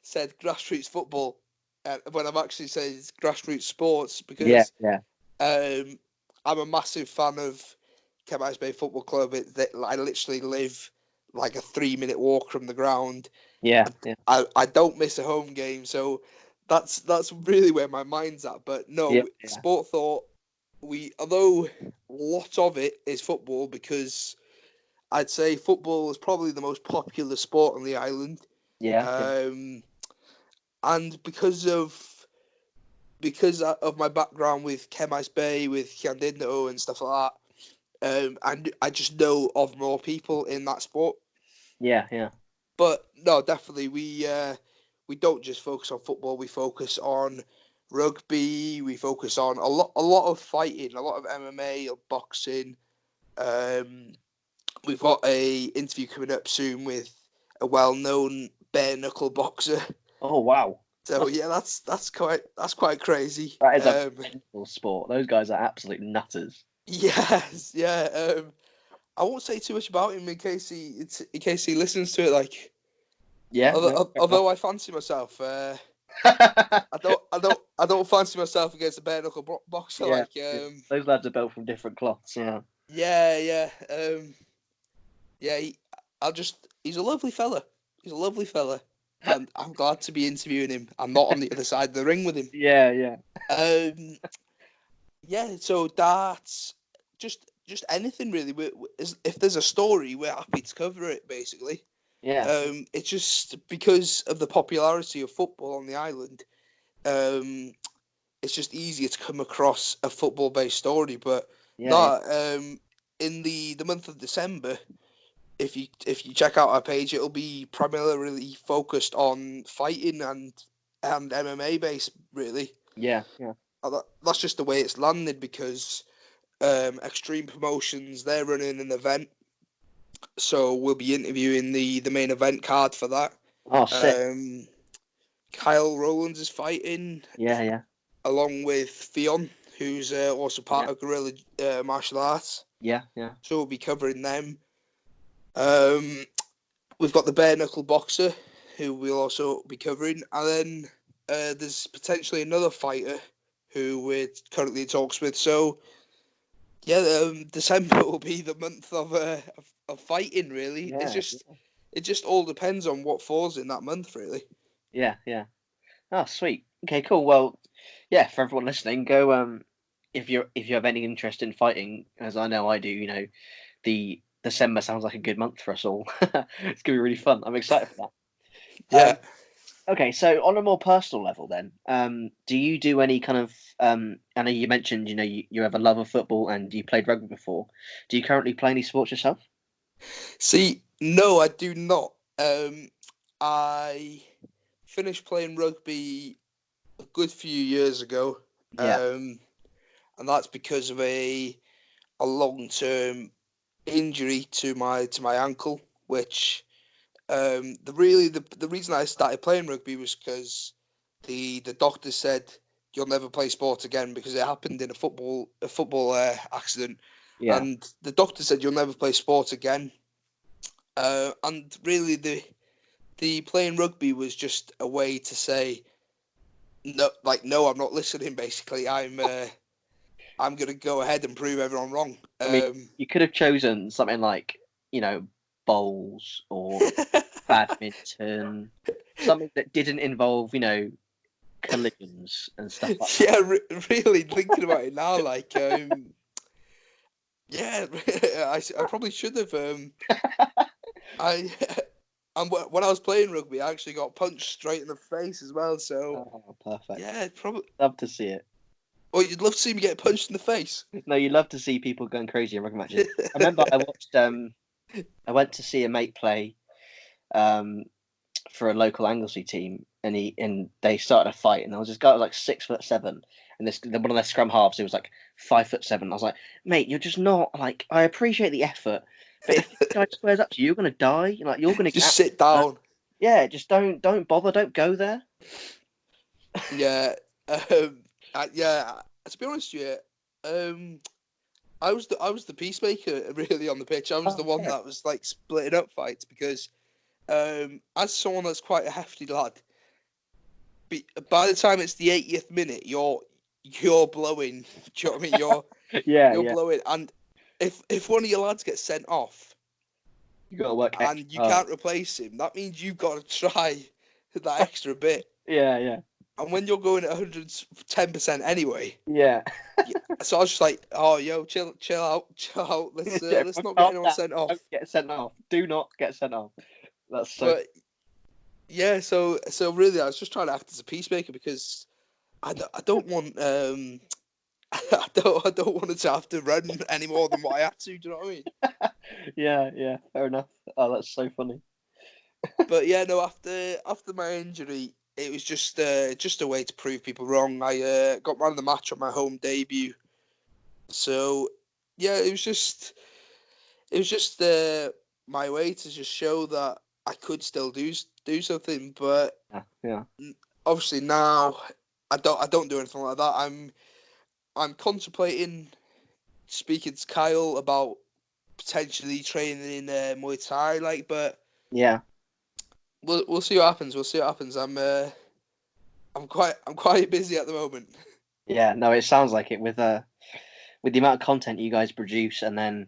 said grassroots football when I've actually said grassroots sports Yeah, because yeah, um, I'm a massive fan of Kemais Bay Football Club. I literally live like a 3-minute walk from the ground. yeah, yeah, I don't miss a home game, so that's really where my mind's at. But yeah, no, yeah, Sport Thought, although a lot of it is football because I'd say football is probably the most popular sport on the island. yeah, yeah, Um, and because of my background with Kemais Bay, with Llandudno and stuff like that, and I just know of more people in that sport. yeah, yeah, But no, definitely we don't just focus on football. We focus on rugby. We focus on a lot of fighting, a lot of MMA, boxing. Um, we've got a interview coming up soon with a well-known bare knuckle boxer. Oh wow, So yeah, that's quite crazy. that is a mental sport. Those guys are absolute nutters. Yes, yeah. I won't say too much about him in case he listens to it. Like, Yeah, no, fair enough. although I fancy myself, I don't fancy myself against a bare knuckle boxer. Yeah, Like, yeah. Those lads are built from different cloths. Yeah, yeah, yeah. He's a lovely fella. He's a lovely fella, and I'm glad to be interviewing him. I'm not on the other side of the ring with him. yeah, yeah, Um, yeah. So that's just anything really. If there's a story, we're happy to cover it. Basically, yeah, it's just because of the popularity of football on the island. Um, it's just easier to come across a football-based story. But yeah, yeah, no, in the month of December, if you check out our page, it'll be primarily focused on fighting and MMA based, really. yeah, yeah, That's just the way it's landed because Extreme Promotions, they're running an event, so we'll be interviewing the main event card for that. Oh, sick. Um, Kyle Rowlands is fighting Yeah, yeah, along with Theon, who's also yeah, part of Guerrilla Martial Arts. yeah, yeah, So we'll be covering them. Um, we've got the bare knuckle boxer, who we'll also be covering, and then there's potentially another fighter who we're currently in talks with. So yeah, December will be the month of fighting. Really, yeah, it just all depends on what falls in that month. Really. yeah, yeah. Oh, sweet. Okay, cool. Well, yeah, for everyone listening, go if you have any interest in fighting, as I know I do, the December sounds like a good month for us all. It's gonna be really fun. I'm excited for that. Yeah. Okay, so on a more personal level, then, do you do any kind of? I know you mentioned, you have a love of football and you played rugby before. Do you currently play any sports yourself? See, no, I do not. I finished playing rugby a good few years ago, Yeah, and that's because of a long term injury to my ankle, which the reason I started playing rugby was because the doctor said you'll never play sport again because it happened in a football accident, yeah, and the doctor said you'll never play sport again. And really the playing rugby was just a way to say no, like no, I'm not listening. Basically, I'm gonna go ahead and prove everyone wrong. I mean, you could have chosen something like, bowls or badminton, something that didn't involve, collisions and stuff like that. Yeah, really thinking about it now, like yeah, I probably should have. I and when I was playing rugby, I actually got punched straight in the face as well. So Oh, perfect. yeah, probably Love to see it. Or you'd love to see me get punched in the face. No, you love to see people going crazy in rugby matches. I remember I watched. I went to see a mate play for a local Anglesey team, and they started a fight, and there was this guy like 6'7", and this one of their scrum halves who was like 5'7". I was like, mate, you're just not like. I appreciate the effort, but if this guy squares up to you, you're gonna die. Like you're gonna get Just absolutely sit hurt. down. Yeah, just don't bother. Don't go there. Yeah. Yeah. To be honest with you, I was the peacemaker really on the pitch. I was the Oh, one yeah. that was like splitting up fights because as someone that's quite a hefty lad, by the time it's the 80th minute, you're blowing. Do you know what I mean? Yeah, You're yeah. blowing, and if one of your lads gets sent off You gotta work extra and you hard. can't replace him, that means you've got to try that extra bit. Yeah, yeah, And when you're going at 110% anyway, yeah. yeah, so I was just like, oh, yo, chill out. Yeah, Let's not get calm anyone down. sent off. Don't get sent off. Do not get sent off. That's so. But yeah, so really, I was just trying to act as a peacemaker because I don't want I don't want to have to run any more than what I had to. Do you know what I mean? Yeah, yeah. Fair enough. Oh, that's so funny. But yeah, no. After my injury, it was just a way to prove people wrong. I got man of the match on my home debut. So yeah, it was just my way to just show that I could still do something. But Yeah, yeah. obviously now I don't do anything like that. I'm contemplating speaking to Kyle about potentially training in Muay Thai, but Yeah, we'll see what happens. We'll see what happens. I'm quite busy at the moment. yeah. No, it sounds like it with the amount of content you guys produce, and then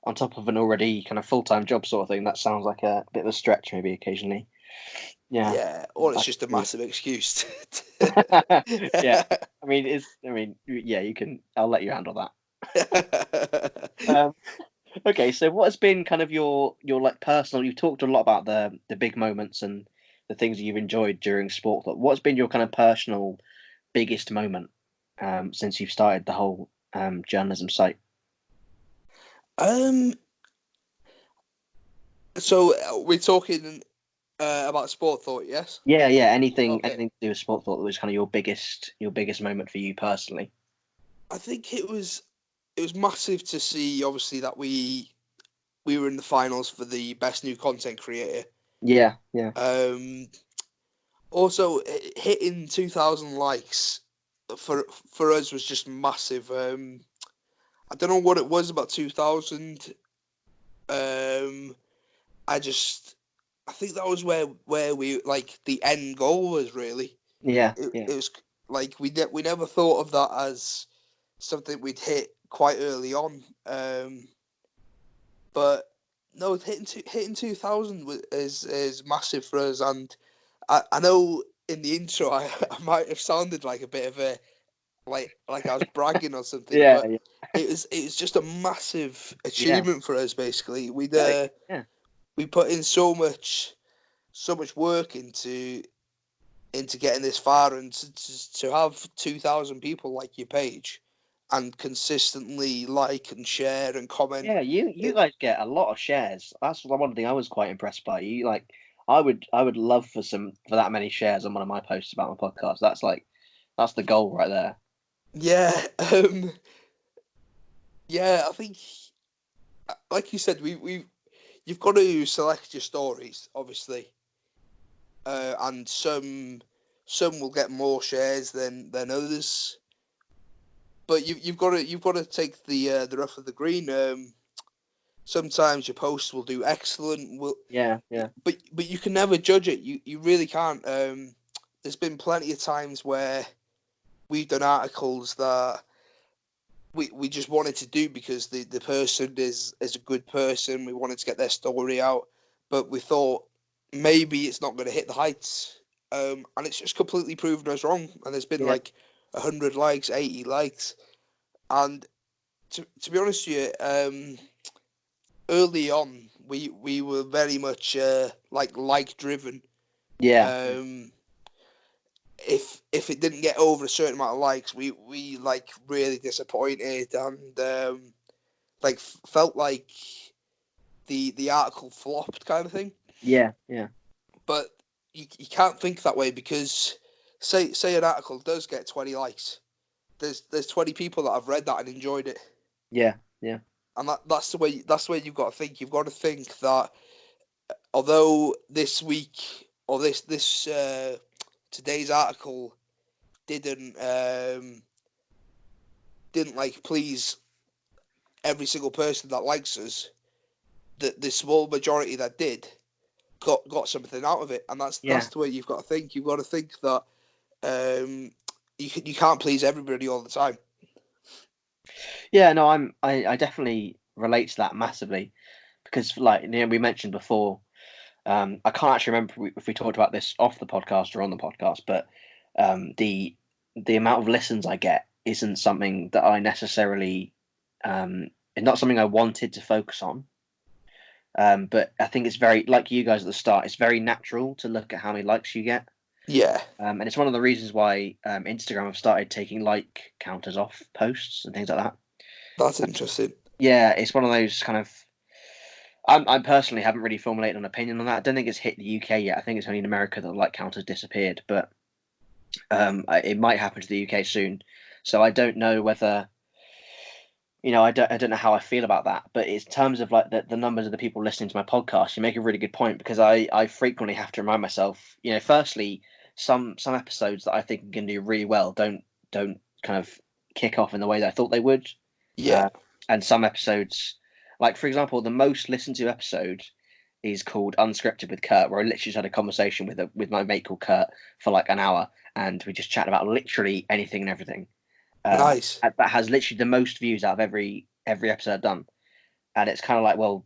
on top of an already kind of full-time job sort of thing, that sounds like a bit of a stretch maybe occasionally. Yeah. Yeah, or it's I just a can massive excuse. yeah. I mean, yeah, you can. I'll let you handle that. Um, okay, so what has been kind of your like personal? You've talked a lot about the big moments and the things that you've enjoyed during sport. But what's been your kind of personal biggest moment since you've started the whole journalism site? um, so we're talking about sport thought, yes? Yeah, yeah. Okay. Anything to do with sport thought that was kind of your biggest moment for you personally. I think it was massive to see, obviously, that we were in the finals for the best new content creator. Yeah, yeah, Um, Also, hitting 2,000 likes for us was just massive. I don't know what it was about 2,000. Um, I think that was where we like the end goal was really. yeah, It yeah, was like we never thought of that as something we'd hit quite early on. But no, hitting 2,000 is massive for us, and I know in the intro I might have sounded like a bit of a like I was bragging or something, yeah, but yeah, it was just a massive yeah, achievement for us. Basically, yeah, yeah. we put in so much work into getting this far, and to have 2,000 people like your page and consistently like and share and comment. Yeah, you It, guys get a lot of shares. That's one thing I was quite impressed by. You like, I would love for that many shares on one of my posts about my podcast. That's the goal right there. yeah, yeah. I think, like you said, you've got to select your stories, obviously, and some will get more shares than others. But you've got to take the rough of the green. Sometimes your posts will do excellent. Yeah, yeah, But you can never judge it. You really can't. There's been plenty of times where we've done articles that we just wanted to do because the person is a good person. We wanted to get their story out, but we thought maybe it's not going to hit the heights, and it's just completely proven us wrong. And there's been yeah, like 100 likes, 80 likes, and to be honest with you, early on we were very much like driven. yeah, Um, if it didn't get over a certain amount of likes, we like really disappointed and like felt like the article flopped kind of thing. Yeah, yeah, But you can't think that way, because say an article does get 20 likes, there's 20 people that have read that and enjoyed it, yeah, yeah, and that's the way you've got to think. You've got to think that although this week or this today's article didn't didn't like please every single person that likes us, the small majority that did got something out of it, and yeah. that's the way you've got to think. You've got to think that um, you can't please everybody all the time. Yeah, no, I definitely relate to that massively because, like, we mentioned before, I can't actually remember if we talked about this off the podcast or on the podcast, but the amount of listens I get isn't something that I necessarily, it's not something I wanted to focus on. But I think it's very, like you guys at the start, it's very natural to look at how many likes you get. Yeah, And it's one of the reasons why Instagram have started taking like counters off posts and things like that. that's interesting. Yeah, it's one of those kind of. I personally haven't really formulated an opinion on that. I don't think it's hit the UK yet. I think it's only in America that the like counters disappeared, but it might happen to the UK soon. So I don't know whether I don't know how I feel about that. But in terms of like the numbers of the people listening to my podcast, you make a really good point because I frequently have to remind myself. Firstly, some episodes that I think can do really well don't kind of kick off in the way that I thought they would. Yeah, Uh, and some episodes, like for example, the most listened to episode is called Unscripted with Kurt, where I literally just had a conversation with my mate called Kurt for like an hour, and we just chat about literally anything and everything. nice. That has literally the most views out of every episode I've done, and it's kind of like, well,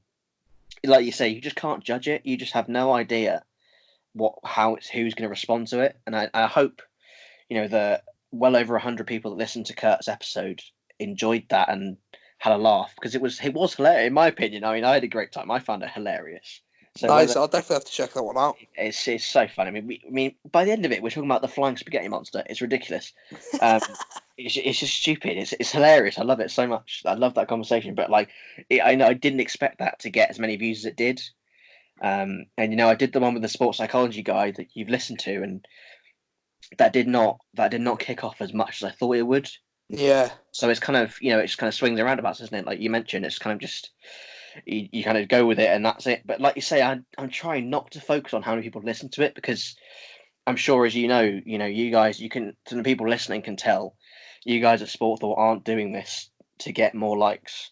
like you say, you just can't judge it. You just have no idea who's going to respond to it, and I hope the well over 100 people that listened to Kurt's episode enjoyed that and had a laugh because it was hilarious in my opinion. I mean, I had a great time. I found it hilarious. So Nice. whether I'll definitely have to check that one out. it's so fun. I mean, by the end of it, we're talking about the flying spaghetti monster. It's ridiculous. Um, it's just stupid. It's hilarious. I love it so much. I love that conversation. But like, I know I didn't expect that to get as many views as it did. And I did the one with the sports psychology guy that you've listened to, and that did not kick off as much as I thought it would. Yeah. So it's kind of it just kind of swings and roundabouts, isn't it? Like you mentioned, it's kind of just you kind of go with it and that's it. But like you say, I'm trying not to focus on how many people listen to it because I'm sure, as you guys, you can, to the people listening can tell, you guys at Sport Thought aren't doing this to get more likes.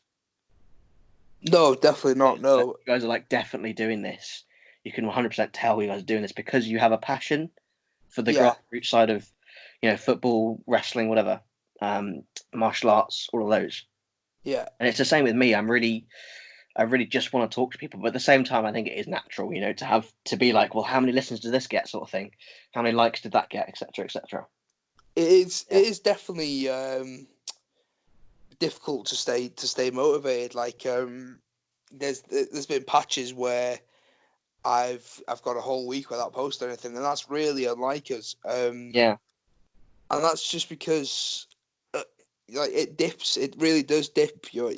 No, definitely not. You No. guys are like definitely doing this. You can 100% tell you guys are doing this because you have a passion for the Yeah. grassroots side of, football, wrestling, whatever, martial arts, all of those. Yeah. And it's the same with me. I really just want to talk to people, but at the same time, I think it is natural, to be like, well, how many listens does this get, sort of thing? How many likes did that get, etc., etc. It is. Yeah, It is definitely difficult to stay motivated. Like there's been patches where I've got a whole week without posting anything, and that's really unlike us. yeah, And that's just because like it dips. It really does dip your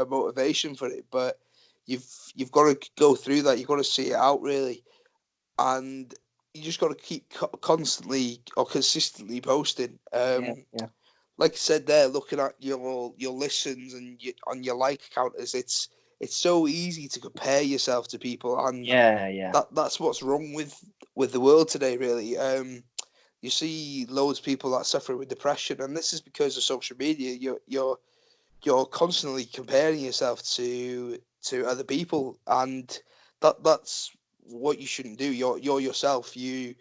motivation for it. But you've got to go through that. You've got to see it out really, and you just got to keep constantly or consistently posting. yeah, yeah, Like I said there, looking at your listens and on your like counters, it's so easy to compare yourself to people, and yeah, yeah, that's what's wrong with the world today. Really, you see loads of people that suffer with depression, and this is because of social media. You're constantly comparing yourself to other people, and that's what you shouldn't do. You're yourself. You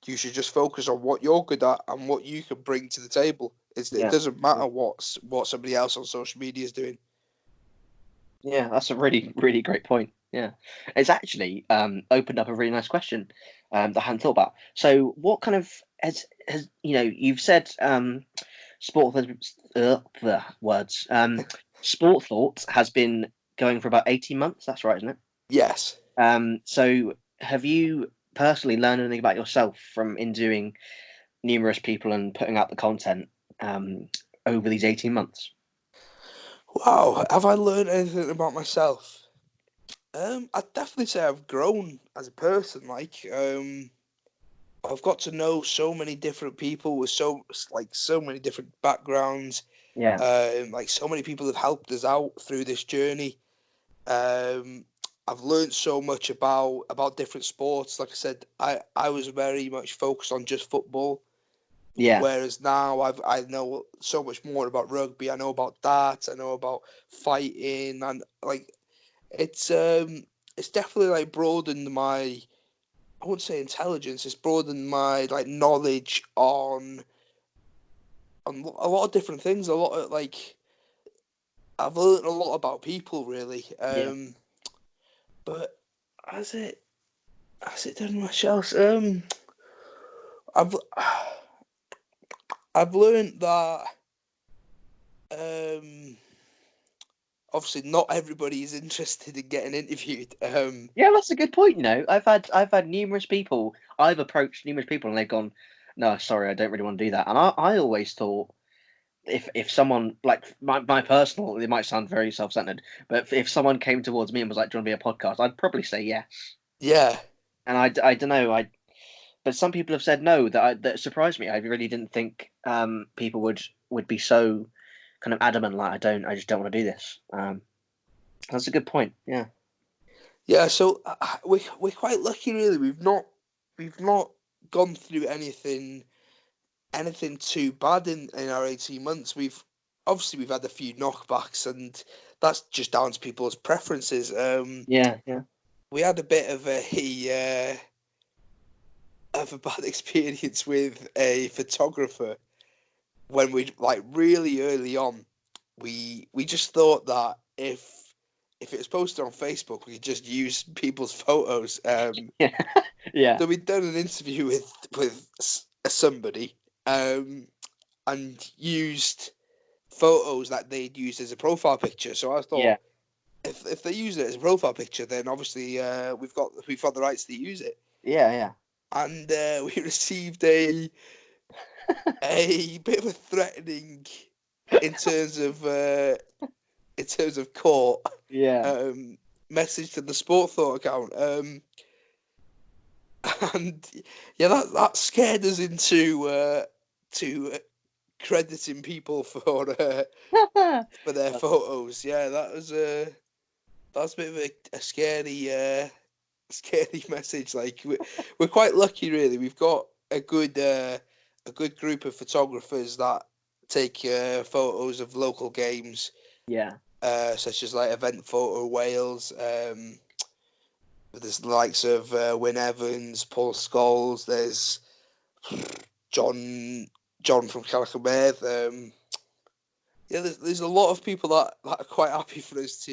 should just focus on what you're good at and what you can bring to the table. It yeah. doesn't matter what somebody else on social media is doing. Yeah, that's a really, really great point. Yeah, it's actually opened up a really nice question that I hadn't thought about. So, what kind of has you've said sport the words sport thought has been going for about 18 months. That's right, isn't it? Yes. So have you personally learned anything about yourself from in doing numerous people and putting out the content over these 18 months? Wow, have I learned anything about myself? I'd definitely say I've grown as a person. I've got to know so many different people with so many different backgrounds. Yeah, So many people have helped us out through this journey. Um, I've learned so much about different sports. Like I said, I was very much focused on just football, yeah, whereas now I know so much more about rugby. I know about darts. I know about fighting, and it's definitely like broadened my, I wouldn't say intelligence. It's broadened my like knowledge on a lot of different things. A lot of I've learned a lot about people really. yeah. But has it done much else? I've I've learned that um obviously not everybody is interested in getting interviewed. Yeah, that's a good point. I've had numerous people. I've approached numerous people, and they've gone, "No, sorry, I don't really want to do that." And I always thought if someone like my personal, it might sound very self centered, but if someone came towards me and was like, "Do you want to be a podcast?" I'd probably say yes. Yeah, And I don't know, but some people have said no that surprised me. I really didn't think people would be so kind of adamant like I just don't want to do this. That's a good point. Yeah. yeah. So we're quite lucky, really. We've not gone through anything too bad in our 18 months. We've had a few knockbacks, and that's just down to people's preferences. Yeah, yeah. We had a bit of a bad experience with a photographer when we like really early on. We just thought that if it was posted on Facebook, we could just use people's photos. Yeah. Yeah. So we'd done an interview with somebody, and used photos that they'd used as a profile picture. So I Yeah. thought, if they use it as a profile picture, then obviously we've got the rights to use it. Yeah, yeah. And we received a bit of a threatening in terms of court Yeah. um, message to the Sport Thought account. And yeah, that scared us into to crediting people for their photos. Yeah, that was a bit of a scary scary message. Like we're quite lucky, really. We've got a good group of photographers that take photos of local games, Yeah. such as like Event Photo Wales. There's the likes of Wyn Evans, Paul Scholes. There's John John from Calicomath. Yeah, there's a lot of people that are quite happy for us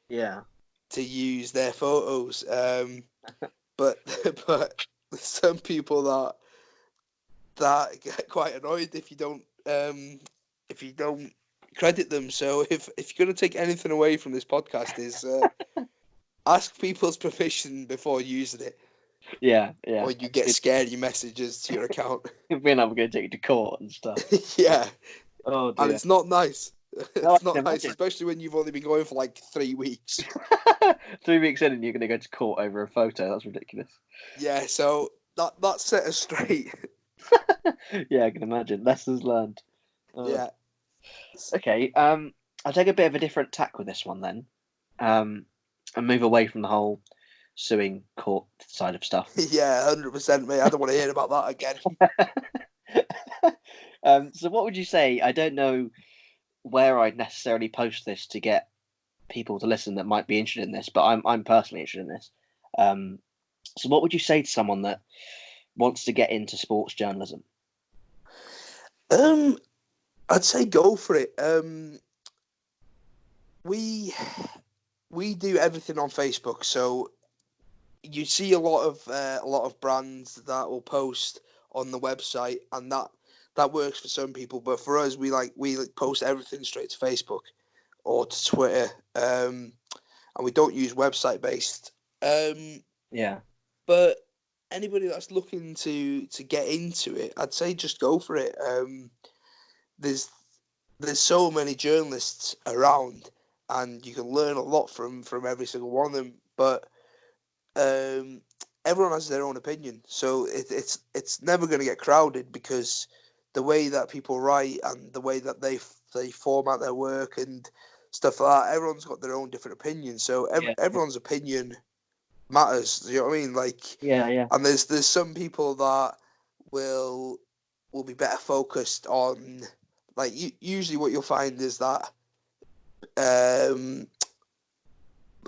Yeah. to use their photos. But but there's some people that get quite annoyed if you don't credit them. So if you're gonna take anything away from this podcast, is ask people's permission before using it, Yeah. Yeah. or you get scary messages to your account. Being I'm going to take you to court and stuff. Yeah, Oh and dear. it's not nice. No, I It's not can nice, imagine. especially when you've only been going for like 3 weeks. 3 weeks in and you're going to go to court over a photo. That's ridiculous. Yeah, so that set us straight. Yeah, I can imagine. Lessons learned. Oh. Yeah, Okay. I'll take a bit of a different tack with this one then. Um, and move away from the whole suing court side of stuff. yeah, 100%, mate. I don't want to hear about that again. So what would you say? I don't know where I'd necessarily post this to get people to listen that might be interested in this, but I'm personally interested in this. Um, so what would you say to someone that wants to get into sports journalism? Um, I'd say go for it. We we do everything on Facebook, so you see a lot of brands that will post on the website, and that works for some people. But for us, we post everything straight to Facebook or to Twitter, and we don't use website based. Um, Yeah, but anybody that's looking to get into it, I'd say just go for it. There's there's so many journalists around, and you can learn a lot from every single one of them. But um, everyone has their own opinion, so it's never going to get crowded because the way that people write and the way that they format their work and stuff like that, everyone's got their own different opinions. So Yeah, everyone's opinion matters. You know what I mean? Like, yeah, and there's some people that will will be better focused on, like, usually what you'll find is that um,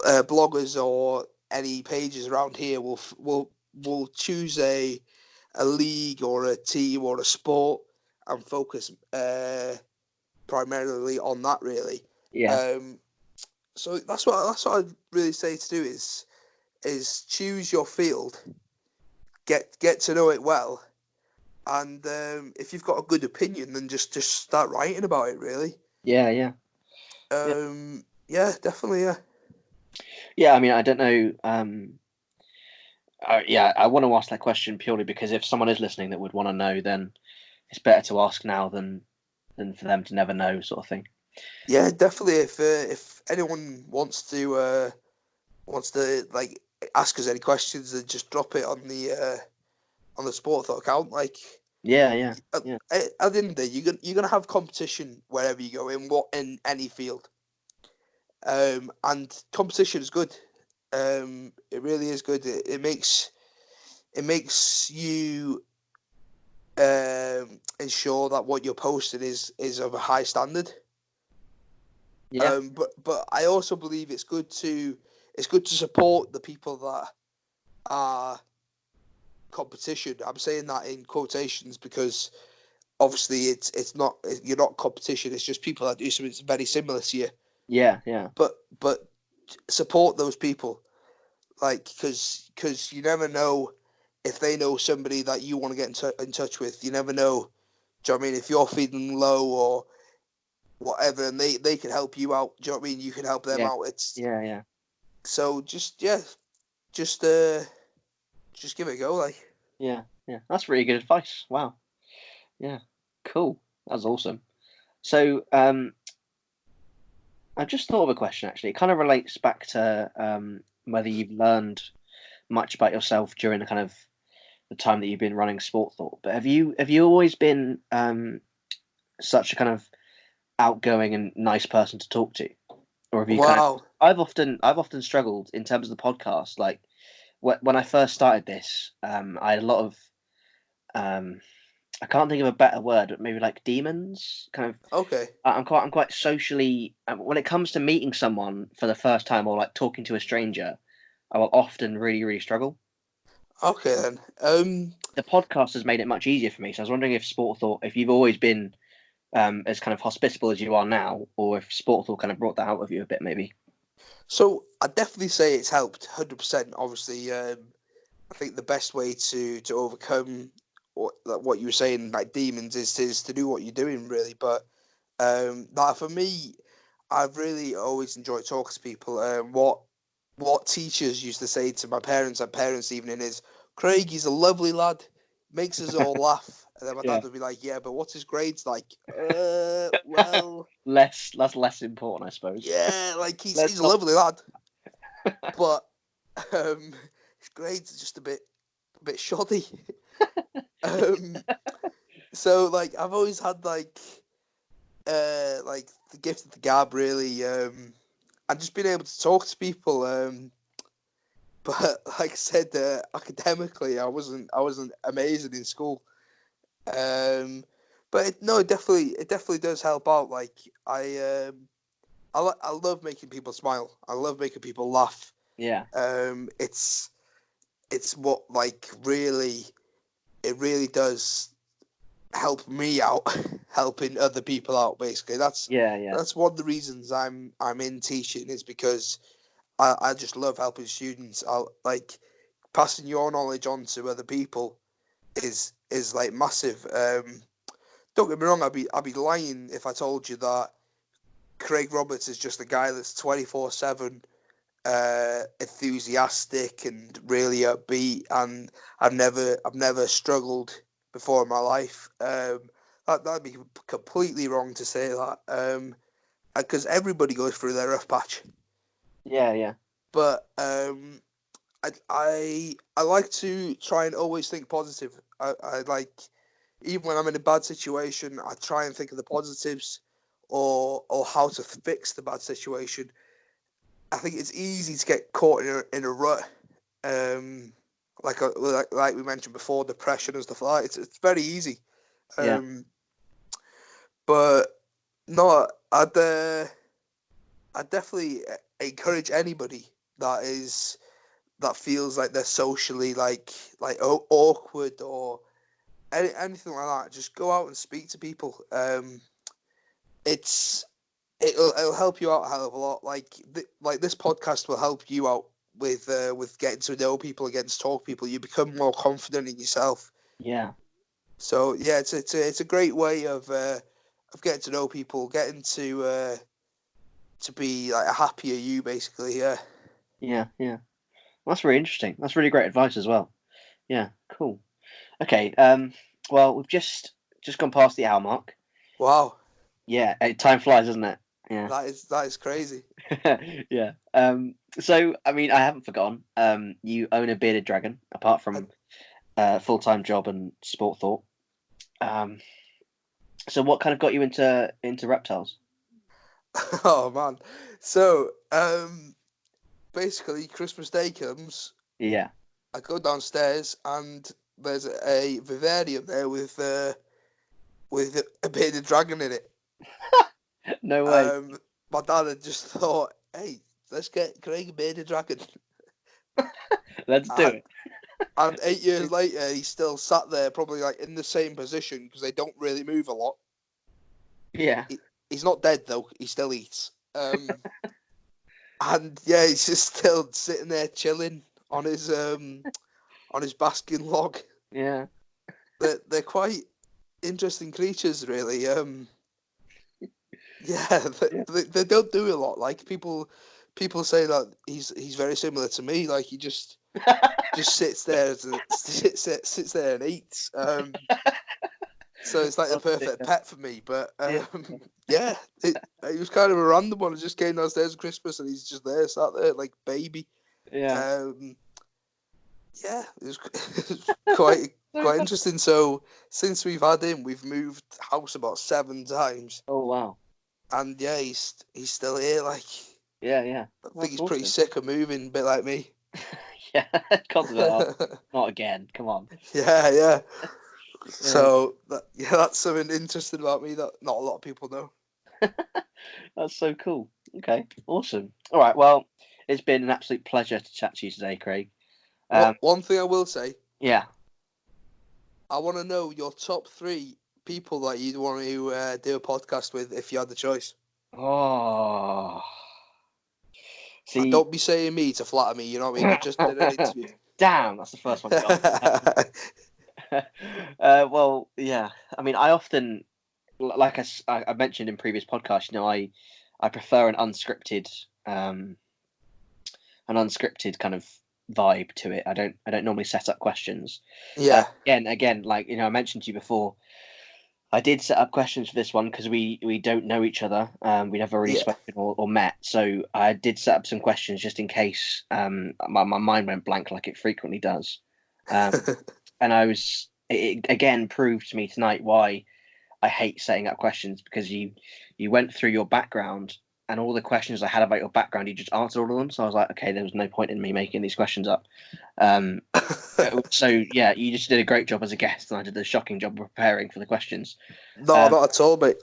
bloggers or any pages around here will choose a league or a team or a sport and focus primarily on that, really. yeah, Um, so that's what I'd really say to do is choose your field, get to know it well, and if you've got a good opinion, then just start writing about it. Really. yeah, yeah, yeah. Yeah, definitely. Yeah. Yeah, I mean, I don't know. Yeah, I want to ask that question purely because if someone is listening that would want to know, then it's better to ask now than for them to never know, sort of thing. Yeah, definitely. If anyone wants to like ask us any questions, then just drop it on the Sport Thought account. Like, Yeah, yeah, at, yeah, at the end of the day, you're gonna have competition wherever you go in any field. And competition is good. It really is good. It makes you ensure that what you're posting is of a high standard. yeah, But I also believe it's good to support the people that are competition. I'm saying that in quotations because obviously it's not, you're not competition. It's just people that do something very similar to you. yeah, yeah, But support those people, like, because you never know if they know somebody that you want to get in touch with. You never know. Do you know what I mean? If you're feeling low or whatever, and they can help you out. Do you know what I mean? You can help them yeah, out. It's yeah, yeah, so just just give it a go. Like, yeah, yeah. That's really good advice. Wow. Yeah, cool. That's awesome. So, I just thought of a question actually. It kind of relates back to whether you've learned much about yourself during the kind of the time that you've been running Sport Thought. But have you always been such a kind of outgoing and nice person to talk to, or have you kind of? wow. I've often struggled in terms of the podcast. Like when I first started this, I had a lot of um, I can't think of a better word, but maybe like demons. Kind of, Okay. I'm quite socially. When it comes to meeting someone for the first time or like talking to a stranger, I will often really really struggle. Okay then. The podcast has made it much easier for me. So I was wondering if Sport Thought, if you've always been as kind of hospitable as you are now, or if Sport Thought kind of brought that out of you a bit, maybe. So I definitely say it's helped 100%. Obviously, I think the best way to overcome what you were saying, like demons, is to do what you're doing, really. But that for me, I've really always enjoyed talking to people. What teachers used to say to my parents at parents' evening is, "Craig, he's a lovely lad, makes us all laugh." And then my Yeah, dad would be like, "Yeah, but what's his grades like?" Well, less that's less important, I suppose. yeah, like Let's he's a not. lovely lad, but his grades are just a bit shoddy. um, so like I've always had like the gift of the gab, really, and just being able to talk to people. But like I said, academically, I wasn't amazing in school. Um, but no, it definitely does help out. Like, I love making people smile. I love making people laugh. Yeah, Um, it's it's what, like, really, it really does help me out, helping other people out. Basically, yeah, yeah, that's one of the reasons I'm in teaching, is because I just love helping students. I like passing your knowledge on to other people is like massive. Don't get me wrong, I'd be lying if I told you that Craig Roberts is just a guy that's 24/7 enthusiastic and really upbeat, and I've never struggled before in my life. That'd be completely wrong to say that, because everybody goes through their rough patch. Yeah, yeah, But I like to try and always think positive. I like, even when I'm in a bad situation, I try and think of the positives, or how to fix the bad situation. I think it's easy to get caught in a rut, like we mentioned before, depression and stuff like that. It's very easy, yeah, but no, I'd definitely encourage anybody that feels like they're socially awkward, or anything like that. Just go out and speak to people. It's it'll help you out a hell of a lot. Like this podcast will help you out with getting to know people, and getting to talk to people. You become more confident in yourself. yeah, So yeah, it's a great way of getting to know people, getting to be like a happier you, basically. Yeah. yeah, yeah. That's really interesting. That's really great advice as well. Yeah, cool. Okay. Well, we've just gone past the hour mark. Wow, Yeah, time flies, doesn't it? Yeah. that is crazy. Yeah. So I mean, I haven't forgotten. You own a bearded dragon, apart I, from full-time job and sport thought. Um, so what kind of got you into reptiles? oh man, so basically Christmas Day comes. Yeah. I go downstairs and there's a vivarium there with a bearded dragon in it. No way. Um, my dad had just thought, hey, let's get Craig a bearded dragon. Let's do And, it. and 8 years later, he's still sat there, probably like in the same position, because they don't really move a lot. Yeah. He's not dead though; he still eats. And yeah, he's just still sitting there chilling on his basking log. Yeah. They're quite interesting creatures, really. Yeah, Yeah. they don't do a lot. Like people say that he's very similar to me. Like he just sits there sits there and eats. So it's like the Oh, perfect dear. pet for me. But Yeah. yeah, it was kind of a random one. I just came downstairs at Christmas and he's just there, sat there like baby. Yeah. Um, yeah, it was, it was quite interesting. So since we've had him, we've moved house about 7 times, Oh wow. and yeah, he's still here. Like Yeah, yeah. I think That's he's pretty awesome. sick of moving, a bit like me. Yeah. Can't do that. Oh, not again. Come on. Yeah. Yeah. So that's something interesting about me that not a lot of people know. That's so cool. Okay. Awesome. All right. Well, it's been an absolute pleasure to chat to you today, Craig. What Um, one thing I will say, yeah. I want to know your top 3 people that you'd want to do a podcast with if you had the choice. Oh. And See. don't be saying me to flatter me. You know what I mean? You just did an interview. Damn, that's the first one gone. Well, yeah. I mean, I often, like I mentioned in previous podcasts, I prefer an unscripted kind of vibe to it. I don't normally set up questions. Yeah, Again, like I mentioned to you before, I did set up questions for this one because we don't know each other. We never really yeah. spoken or met, so I did set up some questions just in case my mind went blank like it frequently does. And it again proved to me tonight why I hate setting up questions, because you went through your background, and all the questions I had about your background, you just answered all of them. So I was like, okay, there was no point in me making these questions up. Um, so yeah, you just did a great job as a guest, and I did a shocking job of preparing for the questions. No, Um, not at all, mate.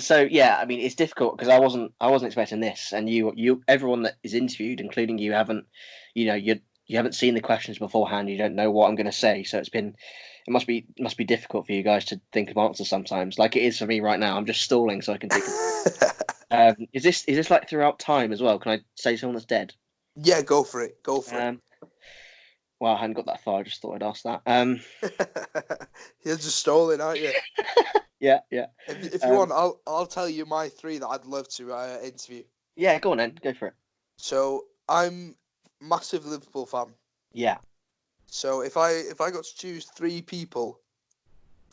so yeah, I mean, it's difficult because I wasn't expecting this, and everyone that is interviewed, including you, haven't, you haven't seen the questions beforehand. You don't know what I'm going to say, so it must be difficult for you guys to think of answers sometimes, like it is for me right now. I'm just stalling so I can think of. Is this like throughout time as well? Can I say someone that's dead? Yeah, go for it. Go for it. Um, well, I hadn't got that far. I just thought I'd ask that. You're just stalling, aren't you? Yeah, yeah. If you Um, want, I'll tell you my 3 that I'd love to interview. yeah, go on then, go for it. So I'm massive Liverpool fan. Yeah. So if I got to choose three people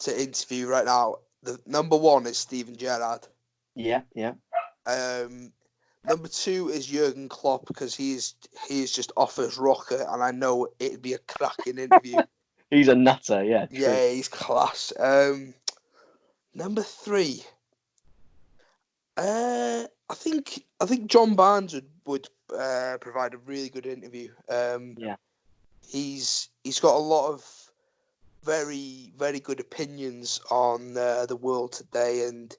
to interview right now, the number one is Steven Gerrard. Yeah. Yeah. Number two is Jurgen Klopp because he's just off his rocker, and I know it'd be a cracking interview. He's a nutter. Yeah. True. Yeah, he's class. Number three, I think John Barnes would provide a really good interview. Yeah. He's got a lot of very good opinions on the world today and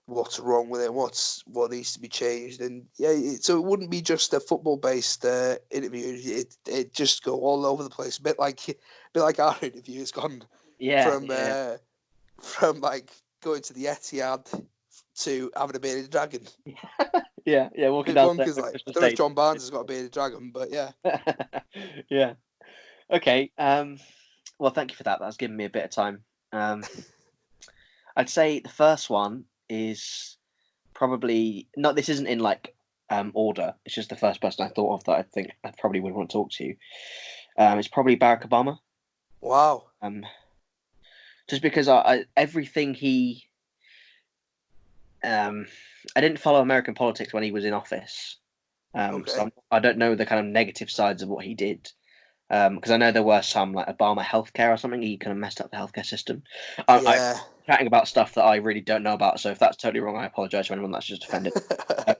what's wrong with it, what needs to be changed, and yeah, so it wouldn't be just a football based interview. It just go all over the place, a bit like our interview. It's gone Yeah. from Yeah. like going to the Etihad to having a bearded dragon. Yeah. Yeah. Walking Bit downstairs bonkers, on like I Christmas don't know if Day. John Barnes has got a bearded dragon, but yeah. Yeah. Okay. Well, thank you for that. That's given me a bit of time. Um, I'd say the first one is probably not. This isn't in like order. It's just the first person I thought of that I think I probably would want to talk to. It's probably Barack Obama. Wow. Um, just because I everything he I didn't follow American politics when he was in office. Okay. So I don't know the kind of negative sides of what he did. Because I know there were some like Obama healthcare or something. He kind of messed up the healthcare system. I'm Yeah. chatting about stuff that I really don't know about. So if that's totally wrong, I apologize to anyone that's just offended. Uh,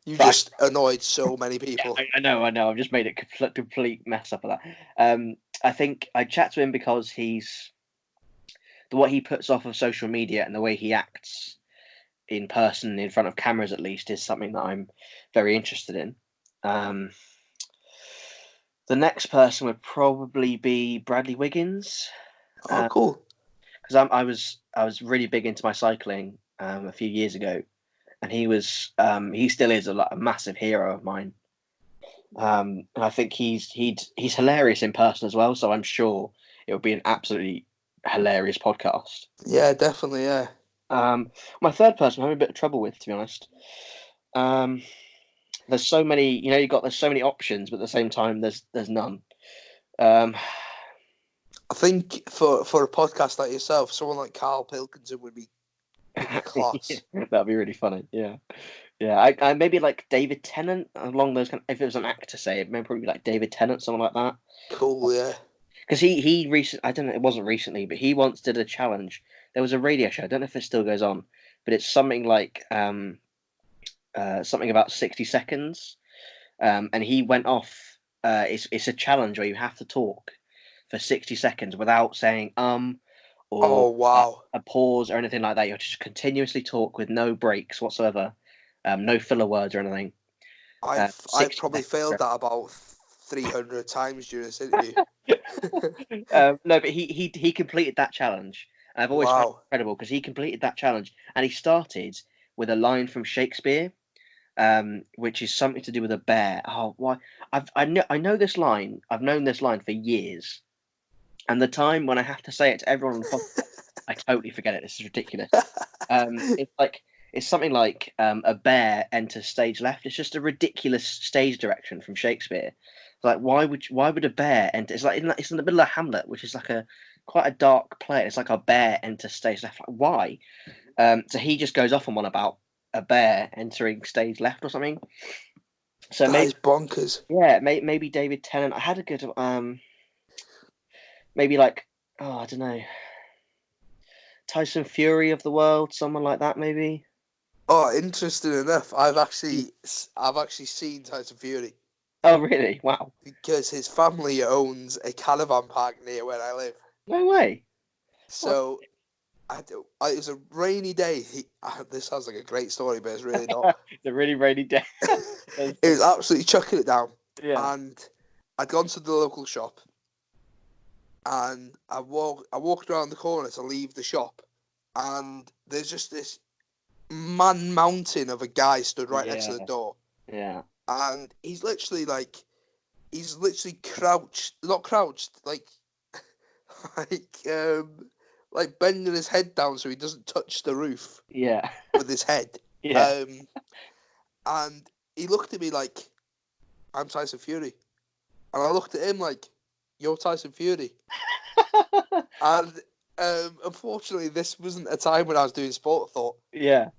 You but just annoyed so many yeah, people. I know. I've just made it complete mess up of that. I think I chat to him because what he puts off of social media and the way he acts in person, in front of cameras at least, is something that I'm very interested in. Um, the next person would probably be Bradley Wiggins. Oh, cool. Because I was really big into my cycling a few years ago, and he still is a massive hero of mine. And I think he's hilarious in person as well. So I'm sure it would be an absolutely hilarious podcast. Yeah, definitely. Yeah. My third person I'm having a bit of trouble with, to be honest. Um, there's so many, there's so many options, but at the same time, there's none. Um, I think for a podcast like yourself, someone like Carl Pilkington would be class. that'd be really funny. Yeah. Yeah, I maybe like David Tennant along those kind. If it was an actor, say it, maybe probably like David Tennant, someone like that. Cool. Yeah. Because he recent, I don't know, it wasn't recently, but he once did a challenge. There was a radio show. I don't know if it still goes on, but it's something like something about 60 seconds. And he went off. It's a challenge where you have to talk for 60 seconds without saying or Oh wow. a pause or anything like that. You have to just continuously talk with no breaks whatsoever, no filler words or anything. I've 60 probably failed seconds. that about 300 times during this interview. No, but he completed that challenge. And I've always found it Wow. incredible because he completed that challenge and he started with a line from Shakespeare, which is something to do with a bear. Oh, why? I know this line. I've known this line for years, and the time when I have to say it to everyone on the podcast, I totally forget it. This is ridiculous. It's something like a bear enters stage left. It's just a ridiculous stage direction from Shakespeare. Like why would a bear enter? It's in the middle of Hamlet, which is like a quite a dark play. It's like a bear enters stage left. Like why? So he just goes off on one about a bear entering stage left or something. So That maybe is bonkers. yeah, maybe David Tennant. I had a good maybe like I don't know, Tyson Fury of the world, someone like that maybe. Oh, interesting enough, I've actually seen Tyson Fury Oh really? Wow. because his family owns a caravan park near where I live. No way. What? So it was a rainy day. This sounds like a great story, but it's really not. It's a really rainy day. It was absolutely chucking it down. Yeah. And I'd gone to the local shop and I walked around the corner to leave the shop and there's just this man mountain of a guy stood right next to the door. Yeah. And he's literally crouched, not crouched, like like bending his head down so he doesn't touch the roof Yeah. with his head. Yeah. And he looked at me like, I'm Tyson Fury. And I looked at him like, you're Tyson Fury. And unfortunately, this wasn't a time when I was doing sport thought. Yeah.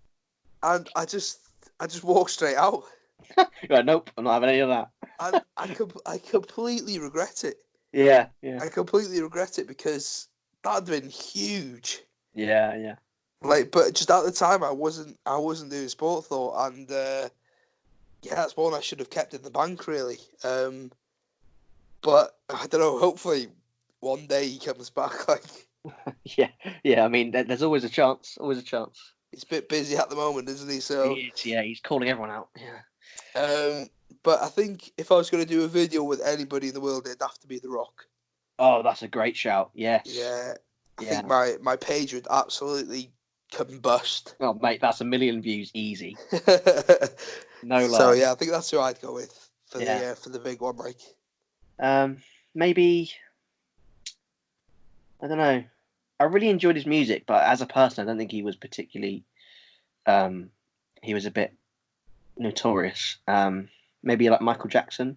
And I just walked straight out. You're like, nope, I'm not having any of that. And I completely regret it. Yeah, yeah. I completely regret it because that'd been huge. Yeah, yeah. Like, but just at the time, I wasn't doing sport thought, and yeah, that's one I should have kept in the bank, really. But I don't know. Hopefully, one day he comes back. Like, Yeah, yeah. I mean, there's always a chance. Always a chance. he's a bit busy at the moment, isn't he? So, Yeah, he's calling everyone out. Yeah. But I think if I was going to do a video with anybody in the world, it'd have to be The Rock. Oh, that's a great shout. Yes. Yeah, I Yeah. think my page would absolutely combust. Oh, mate, that's 1 million views easy. No lie. So yeah, I think that's who I'd go with for Yeah. the big one. Like, maybe I don't know. I really enjoyed his music, but as a person, I don't think he was particularly. He was a bit notorious. Maybe like Michael Jackson.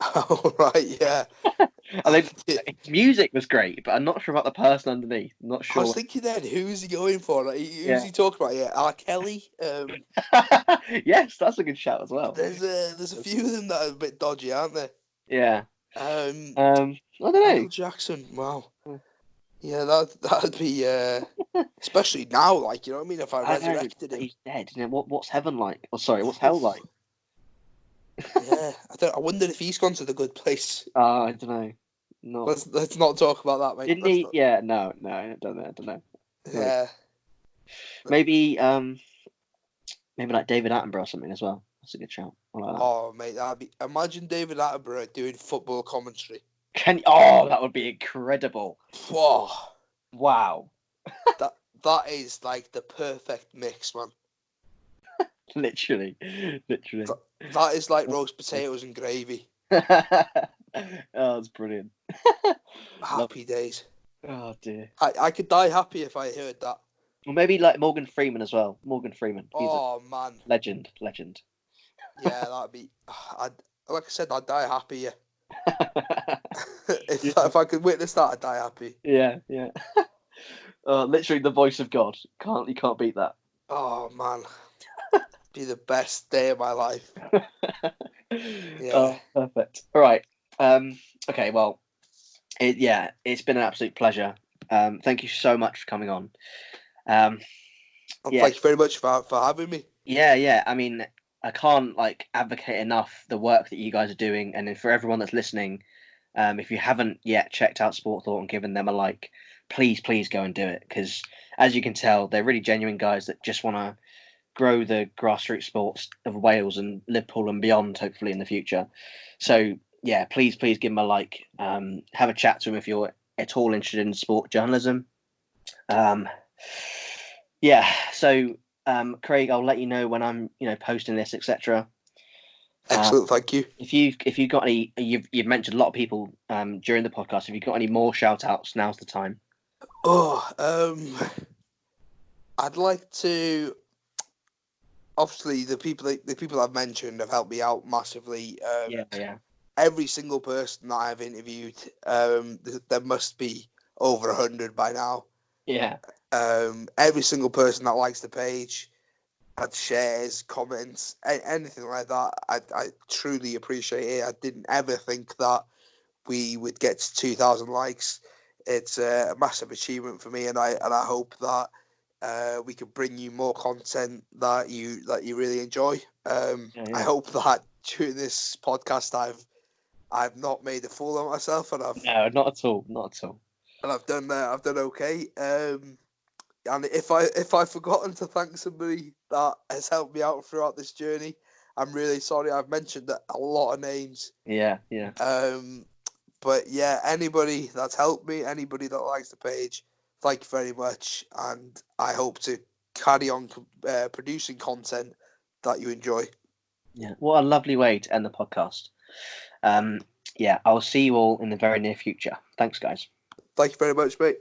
oh right, yeah. I think his music was great, but I'm not sure about the person underneath. I'm not I sure. was thinking then, who's he going for? Like, who's Yeah. he talking about? Yeah, R. Kelly. Yes, that's a good shout as well. There's a few of them that are a bit dodgy, aren't there? Yeah. I don't know. Michael Jackson. Wow. Yeah, that'd be especially now. Like, you know what I mean? If I resurrected him, he's dead. You know, what's heaven like? Oh, sorry, what's hell like? Yeah, I wonder if he's gone to the good place. I don't know. No. Let's not talk about that, mate. Didn't he? Not... Yeah, no, I don't know. Yeah. Maybe like David Attenborough or something as well. That's a good shout. Like that. Oh, mate, imagine David Attenborough doing football commentary. That would be incredible. Whoa. Wow. that is like the perfect mix, man. Literally. That is like roast potatoes and gravy. That's brilliant. Happy days. Oh dear. I could die happy if I heard that. Or maybe like Morgan Freeman as well. Morgan Freeman. He's man. Legend. Yeah, that'd be. Like I said, I'd die happy. Yeah. if I could witness that, I'd die happy. Yeah. Literally the voice of God. You can't beat that. Oh man. Be the best day of my life. Yeah. Oh, perfect. All right. Okay. Well, it's been an absolute pleasure. Thank you so much for coming on. Thank you very much for having me. Yeah. I mean, I can't advocate enough the work that you guys are doing, and for everyone that's listening, if you haven't yet checked out Sport Thought and given them a like, please go and do it, because as you can tell, they're really genuine guys that just want to grow the grassroots sports of Wales and Liverpool and beyond, hopefully in the future. So yeah, please give them a like. Have a chat to them if you're at all interested in sport journalism. So Craig, I'll let you know when I'm posting this, etc. Excellent, thank you. If you've got any, you've mentioned a lot of people during the podcast. If you've got any more shout outs, now's the time. I'd like to. Obviously, the people I've mentioned have helped me out massively. Yeah. Every single person that I've interviewed, there must be over 100 by now. Yeah. Every single person that likes the page, that shares, comments, anything like that, I truly appreciate it. I didn't ever think that we would get to 2,000 likes. It's a massive achievement for me, and I hope that we can bring you more content that you really enjoy. I hope that during this podcast I've not made a fool of myself, and no, not at all. And I've done okay. And if I've forgotten to thank somebody that has helped me out throughout this journey, I'm really sorry. I've mentioned a lot of names. Yeah. But yeah, anybody that's helped me, anybody that likes the page, thank you very much, and I hope to carry on producing content that you enjoy. Yeah, what a lovely way to end the podcast. I'll see you all in the very near future. Thanks, guys. Thank you very much, mate.